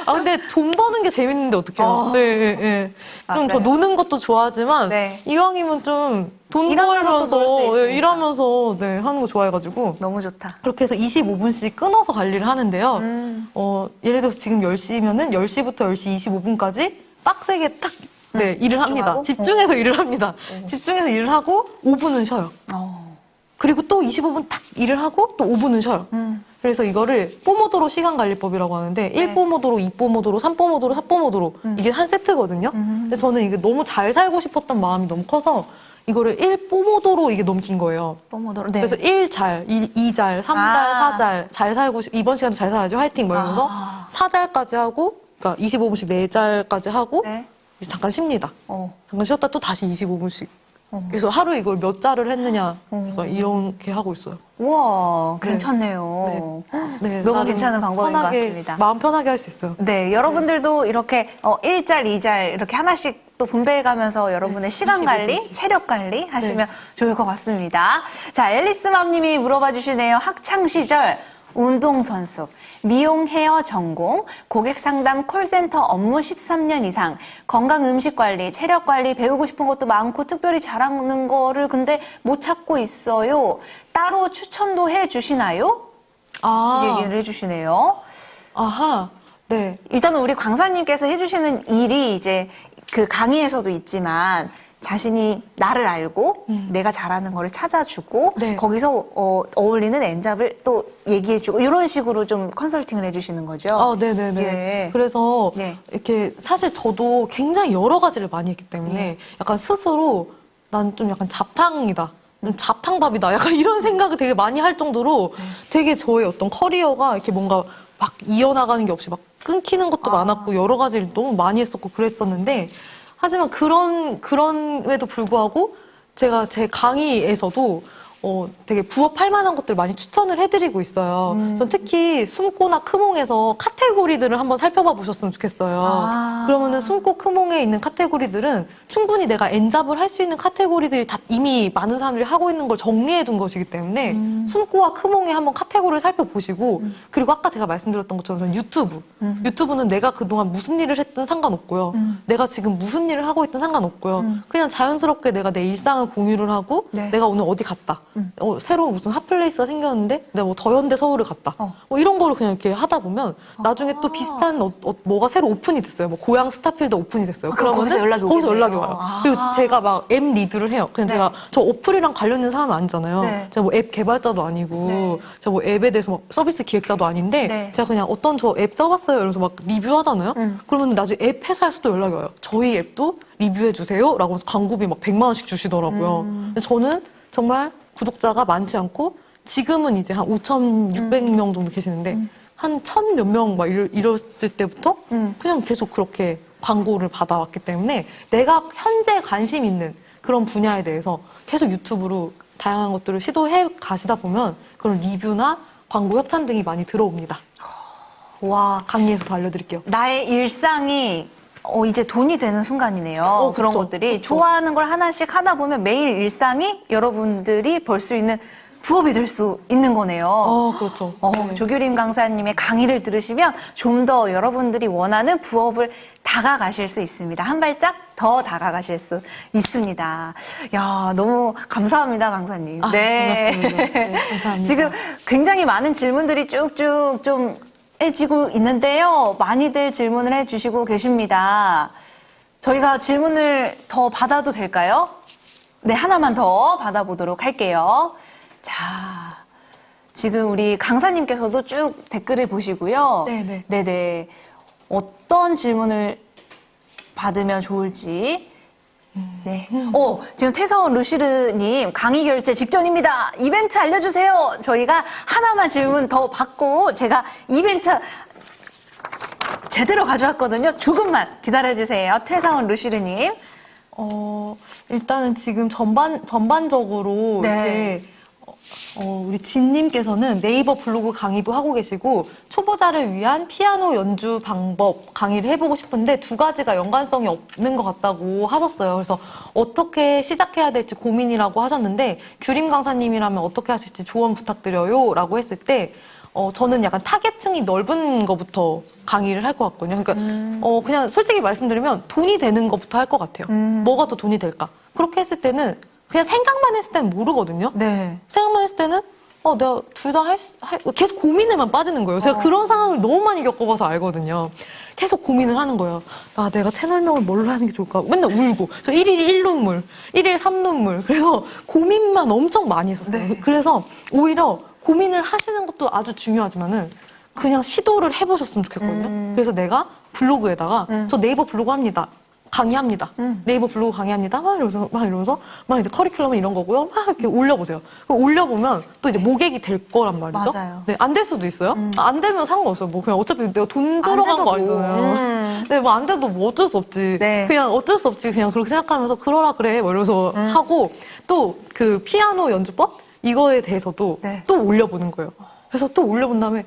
근데 돈 버는 게 재밌는데 어떡해요? 네. 좀 저 노는 것도 좋아하지만 이왕이면 좀 돈 벌면서 일하면서 하는 거 좋아해가지고 너무 좋다. 그렇게 해서 25분씩 끊어서 관리를 하는데요. 예를 들어서 지금 10시면은 10시부터 10시 25분까지 빡세게 딱 일을 합니다. 집중해서 일을 합니다. 집중해서 일을 하고 5분은 쉬어요. 그리고 또 25분 딱 일을 하고 또 5분은 쉬어요. 그래서 이거를 포모도로 시간관리법이라고 하는데 1포모도로, 2포모도로, 3포모도로, 4포모도로 이게 한 세트거든요. 근데 저는 이게 너무 잘 살고 싶었던 마음이 너무 커서 이거를 1포모도로 이게 너무 긴 거예요. 포모도로. 그래서 1잘, 2잘, 3잘, 4잘 잘 살고 이번 시간도 잘 살아야지 화이팅 뭐 이러면서 4잘까지 하고 그러니까 25분씩 4잘까지 하고 이제 잠깐 쉽니다. 잠깐 쉬었다 또 다시 25분씩. 그래서 하루 이걸 몇 자를 했느냐 이렇게 하고 있어요. 우와, 괜찮네요. 네, 너무 괜찮은 방법인 것 같습니다. 마음 편하게 할 수 있어요. 네, 여러분들도 이렇게 1잘, 2잘 이렇게 하나씩 또 분배해가면서 여러분의 시간 관리, 25분씩. 체력 관리 하시면 좋을 것 같습니다. 자, 앨리스맘님이 물어봐 주시네요. 학창 시절 운동선수, 미용 헤어 전공, 고객 상담 콜센터 업무 13년 이상, 건강 음식 관리, 체력 관리 배우고 싶은 것도 많고 특별히 잘하는 거를 근데 못 찾고 있어요. 따로 추천도 해 주시나요? 얘기를 해 주시네요. 네. 일단은 우리 강사님께서 해 주시는 일이 이제 그 강의에서도 있지만 자신이 나를 알고 내가 잘하는 거를 찾아주고 거기서 어울리는 엔잡을 또 얘기해주고 이런 식으로 좀 컨설팅을 해주시는 거죠. 네네네. 그래서 이렇게 사실 저도 굉장히 여러 가지를 많이 했기 때문에 약간 스스로 난 좀 약간 잡탕이다. 좀 잡탕밥이다. 약간 이런 생각을 되게 많이 할 정도로 되게 저의 어떤 커리어가 이렇게 뭔가 막 이어나가는 게 없이 막 끊기는 것도 많았고 여러 가지를 너무 많이 했었고 그랬었는데 하지만 그런에도 불구하고 제가 제 강의에서도 되게 부업할 만한 것들 많이 추천을 해드리고 있어요. 전 특히 숨고나 크몽에서 카테고리들을 한번 살펴봐 보셨으면 좋겠어요. 그러면은 숨고 크몽에 있는 카테고리들은 충분히 내가 엔잡을 할 수 있는 카테고리들이 다 이미 많은 사람들이 하고 있는 걸 정리해 둔 것이기 때문에 숨고와 크몽에 한번 카테고리를 살펴보시고 그리고 아까 제가 말씀드렸던 것처럼 저는 유튜브는 내가 그동안 무슨 일을 했든 상관없고요. 내가 지금 무슨 일을 하고 있든 상관없고요. 그냥 자연스럽게 내가 내 일상을 공유를 하고 내가 오늘 어디 갔다. 새로운 무슨 핫플레이스가 생겼는데 내가 뭐 더현대 서울을 갔다. 뭐 이런 거를 그냥 이렇게 하다 보면 나중에 또 비슷한 뭐가 새로 오픈이 됐어요. 뭐 고양 스타필드 오픈이 됐어요. 그럼 거기서 연락이 거기서 오겠네요. 연락이 와요. 그리고 제가 막 앱 리뷰를 해요. 그냥 네. 제가 저 어플이랑 관련 있는 사람은 아니잖아요. 네. 제가 뭐 앱 개발자도 아니고 네. 제가 뭐 앱에 대해서 막 서비스 기획자도 아닌데 네. 제가 그냥 어떤 저 앱 써봤어요. 이러면서 막 리뷰하잖아요. 그러면 나중에 앱 회사에서도 연락이 와요. 저희 앱도 리뷰해 주세요. 라고 해서 광고비 막 100만 원씩 주시더라고요. 근데 저는 정말 구독자가 많지 않고 지금은 이제 한 5,600명 정도 계시는데 한 1,000 몇 명 막 이랬을 때부터 그냥 계속 그렇게 광고를 받아왔기 때문에 내가 현재 관심 있는 그런 분야에 대해서 계속 유튜브로 다양한 것들을 시도해 가시다 보면 그런 리뷰나 광고 협찬 등이 많이 들어옵니다. 와, 강의에서도 알려드릴게요. 나의 일상이 이제 돈이 되는 순간이네요. 그런 그쵸, 것들이 그쵸. 좋아하는 걸 하나씩 하다 보면 매일 일상이 여러분들이 벌 수 있는 부업이 될 수 있는 거네요. 그렇죠. 네. 조규림 강사님의 강의를 들으시면 좀 더 여러분들이 원하는 부업을 다가가실 수 있습니다. 한 발짝 더 다가가실 수 있습니다. 야, 너무 감사합니다, 강사님. 고맙습니다. 네, 감사합니다. 지금 굉장히 많은 질문들이 쭉쭉 좀 해지고 있는데요. 많이들 질문을 해주시고 계십니다. 저희가 질문을 더 받아도 될까요? 네, 하나만 더 받아보도록 할게요. 자, 지금 우리 강사님께서도 쭉 댓글을 보시고요. 네네. 네네. 어떤 질문을 받으면 좋을지. 네. 지금 태서원 루시르님, 강의 결제 직전입니다. 이벤트 알려주세요. 저희가 하나만 질문 더 받고 제가 이벤트 제대로 가져왔거든요. 조금만 기다려주세요. 태서원 루시르님. 일단은 지금 전반적으로 네. 이렇게 우리 진님께서는 네이버 블로그 강의도 하고 계시고 초보자를 위한 피아노 연주 방법 강의를 해보고 싶은데 두 가지가 연관성이 없는 것 같다고 하셨어요. 그래서 어떻게 시작해야 될지 고민이라고 하셨는데 규림 강사님이라면 어떻게 하실지 조언 부탁드려요 라고 했을 때 저는 약간 타겟층이 넓은 것부터 강의를 할 것 같거든요. 그러니까 그냥 솔직히 말씀드리면 돈이 되는 것부터 할 것 같아요. 뭐가 더 돈이 될까? 그렇게 했을 때는 그냥 생각만 했을 때는 모르거든요. 네. 생각만 했을 때는 내가 둘 다 계속 고민에만 빠지는 거예요. 제가 그런 상황을 너무 많이 겪어봐서 알거든요. 계속 고민을 하는 거예요. 내가 채널명을 뭘로 하는 게 좋을까? 맨날 울고. 저 1일 1눈물, 1일 3눈물. 그래서 고민만 엄청 많이 했었어요. 네. 그래서 오히려 고민을 하시는 것도 아주 중요하지만은 그냥 시도를 해보셨으면 좋겠거든요. 그래서 내가 블로그에다가 저 네이버 블로그 합니다. 강의합니다. 네이버 블로그 강의합니다. 막 이러면서 이제 커리큘럼은 이런 거고요. 막 이렇게 올려보세요. 올려보면 또 이제 모객이 될 거란 말이죠. 맞아요. 네, 안 될 수도 있어요. 안 되면 상관없어요. 뭐 그냥 어차피 내가 돈 들어간 거 돼도 아니잖아요. 네, 뭐 안 돼도 뭐 어쩔 수 없지. 네. 그냥 어쩔 수 없지. 그냥 그렇게 생각하면서 그러라 그래. 뭐 이러면서 하고 또 그 피아노 연주법 이거에 대해서도 네. 또 올려보는 거예요. 그래서 또 올려본 다음에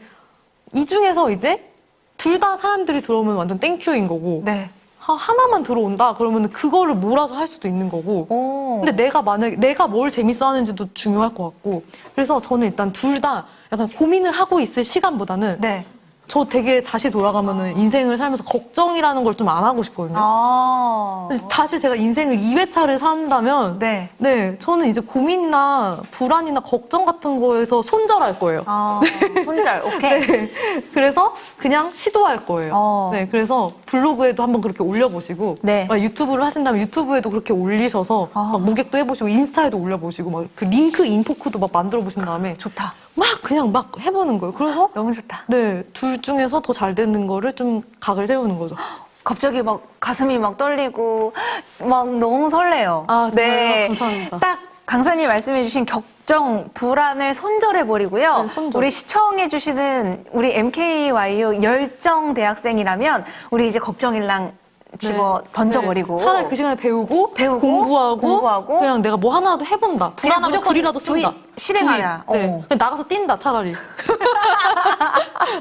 이 중에서 이제 둘 다 사람들이 들어오면 완전 땡큐인 거고 네. 하나만 들어온다 그러면 그거를 몰아서 할 수도 있는 거고 근데 내가 만약에 내가 뭘 재밌어 하는지도 중요할 것 같고 그래서 저는 일단 둘 다 약간 고민을 하고 있을 시간보다는 네. 저 되게 다시 돌아가면은 인생을 살면서 걱정이라는 걸 좀 안 하고 싶거든요. 그래서 다시 제가 인생을 2회차를 산다면 네. 네, 저는 이제 고민이나 불안이나 걱정 같은 거에서 손절할 거예요. 손절, 오케이. 네. 그래서 그냥 시도할 거예요. 네. 네, 그래서 블로그에도 한번 그렇게 올려보시고 네. 유튜브를 하신다면 유튜브에도 그렇게 올리셔서 막 모객도 해보시고 인스타에도 올려보시고 막 그 링크 인포크도 막 만들어 보신 다음에 좋다. 막 그냥 막 해보는 거예요. 그래서 너무 좋다. 네, 둘 중에서 더 잘 되는 거를 좀 각을 세우는 거죠. 갑자기 막 가슴이 막 떨리고 막 너무 설레요. 정말요? 감사합니다. 딱 강사님 말씀해주신 걱정, 불안을 손절해버리고요. 네, 손절. 우리 시청해주시는 우리 MKYU 열정 대학생이라면 우리 이제 걱정일랑 집어 던져버리고. 네. 차라리 그 시간에 배우고 공부하고 그냥 내가 뭐 하나라도 해본다. 불안하면 무조건 글이라도 쓴다. 실행하냐. 네. 그냥 나가서 뛴다 차라리.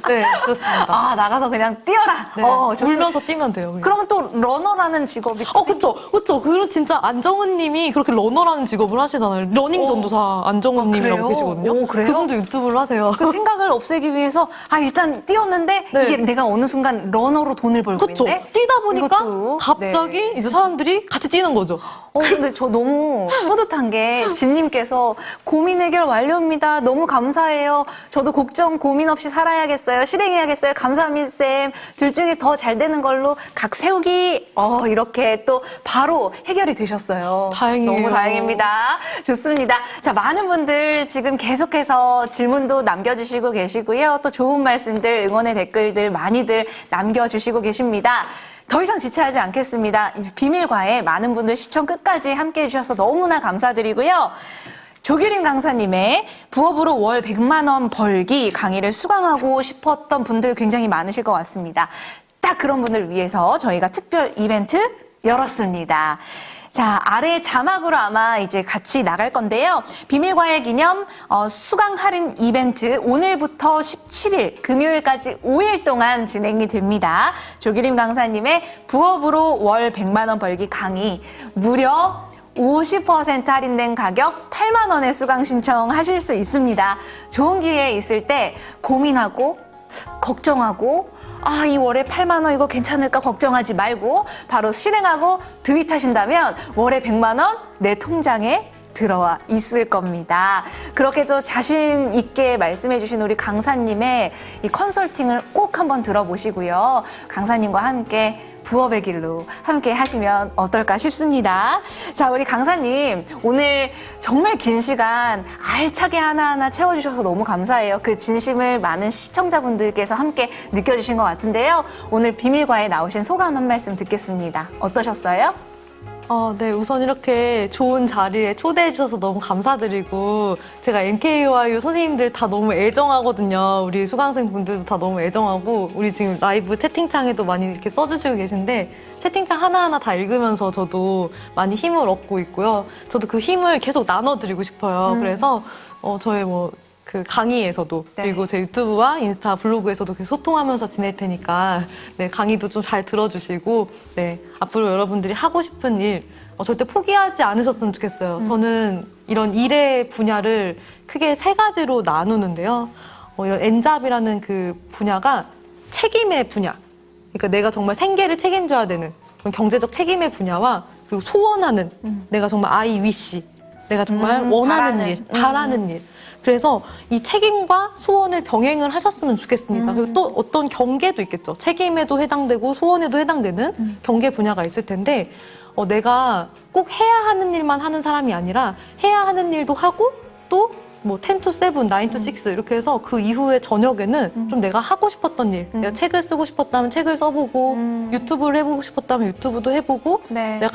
네, 그렇습니다. 나가서 그냥 뛰어라. 네. 좋습니다. 울면서 뛰면 돼요. 그냥. 그러면 또 러너라는 직업이 그쵸. 그리고 진짜 안정은 님이 그렇게 러너라는 직업을 하시잖아요. 러닝 전도사 안정은 님이라고 그래요? 계시거든요. 그래요? 그분도 유튜브를 하세요. 그 생각을 없애기 위해서 일단 뛰었는데 네. 이게 내가 어느 순간 러너로 돈을 벌고 그쵸. 있네. 뛰다 보니까 이것도, 갑자기 네. 이제 사람들이 같이 뛰는 거죠. 근데 저 너무 뿌듯한 게 진님께서 고민 해결 완료입니다. 너무 감사해요. 저도 걱정 고민 없이 살아야겠어요. 실행해야겠어요. 감사합니다, 쌤. 둘 중에 더 잘 되는 걸로 각 세우기. 이렇게 또 바로 해결이 되셨어요. 다행이에요. 너무 다행입니다. 좋습니다. 자, 많은 분들 지금 계속해서 질문도 남겨주시고 계시고요. 또 좋은 말씀들, 응원의 댓글들 많이들 남겨주시고 계십니다. 더 이상 지체하지 않겠습니다. 비밀과에 많은 분들 시청 끝까지 함께해 주셔서 너무나 감사드리고요. 조규림 강사님의 부업으로 월 100만 원 벌기 강의를 수강하고 싶었던 분들 굉장히 많으실 것 같습니다. 딱 그런 분들 위해서 저희가 특별 이벤트 열었습니다. 자, 아래 자막으로 아마 이제 같이 나갈 건데요. 비밀과외 기념 수강 할인 이벤트 오늘부터 17일 금요일까지 5일 동안 진행이 됩니다. 조규림 강사님의 부업으로 월 100만 원 벌기 강의 무려 50% 할인된 가격 8만 원에 수강 신청하실 수 있습니다. 좋은 기회 있을 때 고민하고 걱정하고 이 월에 8만 원 이거 괜찮을까 걱정하지 말고 바로 실행하고 트윗하신다면 월에 100만 원 내 통장에 들어와 있을 겁니다. 그렇게 또 자신 있게 말씀해 주신 우리 강사님의 이 컨설팅을 꼭 한번 들어보시고요. 강사님과 함께 부업의 길로 함께 하시면 어떨까 싶습니다. 자, 우리 강사님 오늘 정말 긴 시간 알차게 하나하나 채워주셔서 너무 감사해요. 그 진심을 많은 시청자분들께서 함께 느껴주신 것 같은데요. 오늘 비밀과에 나오신 소감 한 말씀 듣겠습니다. 어떠셨어요? 네, 우선 이렇게 좋은 자리에 초대해 주셔서 너무 감사드리고 제가 MKYU 선생님들 다 너무 애정하거든요. 우리 수강생 분들도 다 너무 애정하고 우리 지금 라이브 채팅창에도 많이 이렇게 써주시고 계신데 채팅창 하나하나 다 읽으면서 저도 많이 힘을 얻고 있고요. 저도 그 힘을 계속 나눠드리고 싶어요. 그래서 저의 그 강의에서도 네. 그리고 제 유튜브와 인스타 블로그에서도 계속 소통하면서 지낼 테니까 네, 강의도 좀 잘 들어주시고 네, 앞으로 여러분들이 하고 싶은 일 절대 포기하지 않으셨으면 좋겠어요. 저는 이런 일의 분야를 크게 3가지로 나누는데요. 이런 엔잡이라는 그 분야가 책임의 분야. 그러니까 내가 정말 생계를 책임져야 되는 그런 경제적 책임의 분야와 그리고 소원하는 내가 정말 I wish 내가 정말 원하는 바라는. 일, 바라는 일. 그래서 이 책임과 소원을 병행을 하셨으면 좋겠습니다. 그리고 또 어떤 경계도 있겠죠. 책임에도 해당되고 소원에도 해당되는 경계 분야가 있을 텐데 내가 꼭 해야 하는 일만 하는 사람이 아니라 해야 하는 일도 하고 또 10 to 7, 9 to 6 이렇게 해서 그 이후에 저녁에는 좀 내가 하고 싶었던 일 내가 책을 쓰고 싶었다면 책을 써보고 유튜브를 해보고 싶었다면 유튜브도 해보고 네. 내가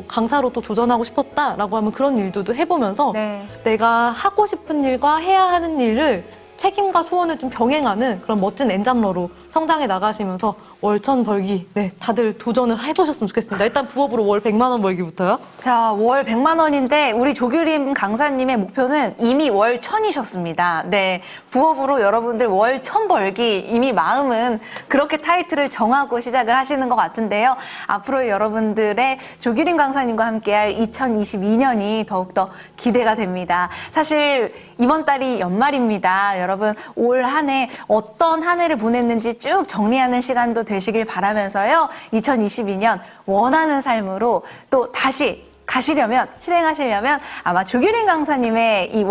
강사로 또 도전하고 싶었다라고 하면 그런 일들도 해보면서 네. 내가 하고 싶은 일과 해야 하는 일을 책임과 소원을 좀 병행하는 그런 멋진 엔잡러로 성장해 나가시면서 월천 벌기 네 다들 도전을 해보셨으면 좋겠습니다. 일단 부업으로 월 100만 원 벌기부터요. 자, 월 100만 원인데 우리 조규림 강사님의 목표는 이미 월 1000이셨습니다. 네, 부업으로 여러분들 월 1000 벌기 이미 마음은 그렇게 타이틀을 정하고 시작을 하시는 것 같은데요. 앞으로 여러분들의 조규림 강사님과 함께할 2022년이 더욱더 기대가 됩니다. 사실 이번 달이 연말입니다. 여러분 올 한 해 어떤 한 해를 보냈는지 쭉 정리하는 시간도 되시길 바라면서요. 2022년 원하는 삶으로 또 다시 가시려면 실행하시려면 아마 조규림 강사님의 이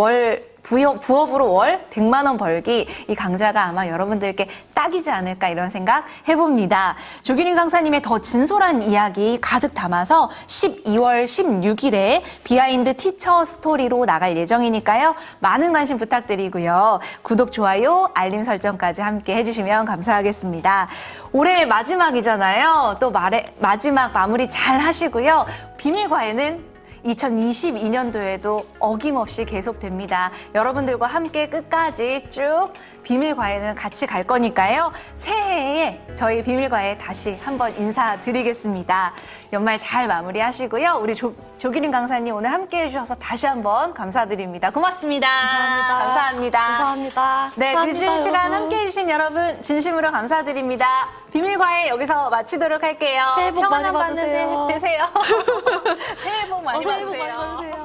부업으로 월 100만 원 벌기 이 강좌가 아마 여러분들께 딱이지 않을까 이런 생각 해봅니다. 조규림 강사님의 더 진솔한 이야기 가득 담아서 12월 16일에 비하인드 티처 스토리로 나갈 예정이니까요. 많은 관심 부탁드리고요. 구독, 좋아요, 알림 설정까지 함께 해주시면 감사하겠습니다. 올해 마지막이잖아요. 또 마지막 마무리 잘 하시고요. 비밀과에는 2022년도에도 어김없이 계속됩니다. 여러분들과 함께 끝까지 쭉 비밀과외는 같이 갈 거니까요. 새해에 저희 비밀과외 다시 한번 인사드리겠습니다. 연말 잘 마무리하시고요. 우리 조규림 강사님 오늘 함께 해주셔서 다시 한번 감사드립니다. 고맙습니다. 감사합니다. 감사합니다. 네, 감사합니다, 늦은 시간 여러분. 함께 해주신 여러분 진심으로 감사드립니다. 비밀과외 여기서 마치도록 할게요. 새해 복 많이 평안한 밤 받으세요. 되세요. 새해 복 많이 새해 복 받으세요. 많이 받으세요.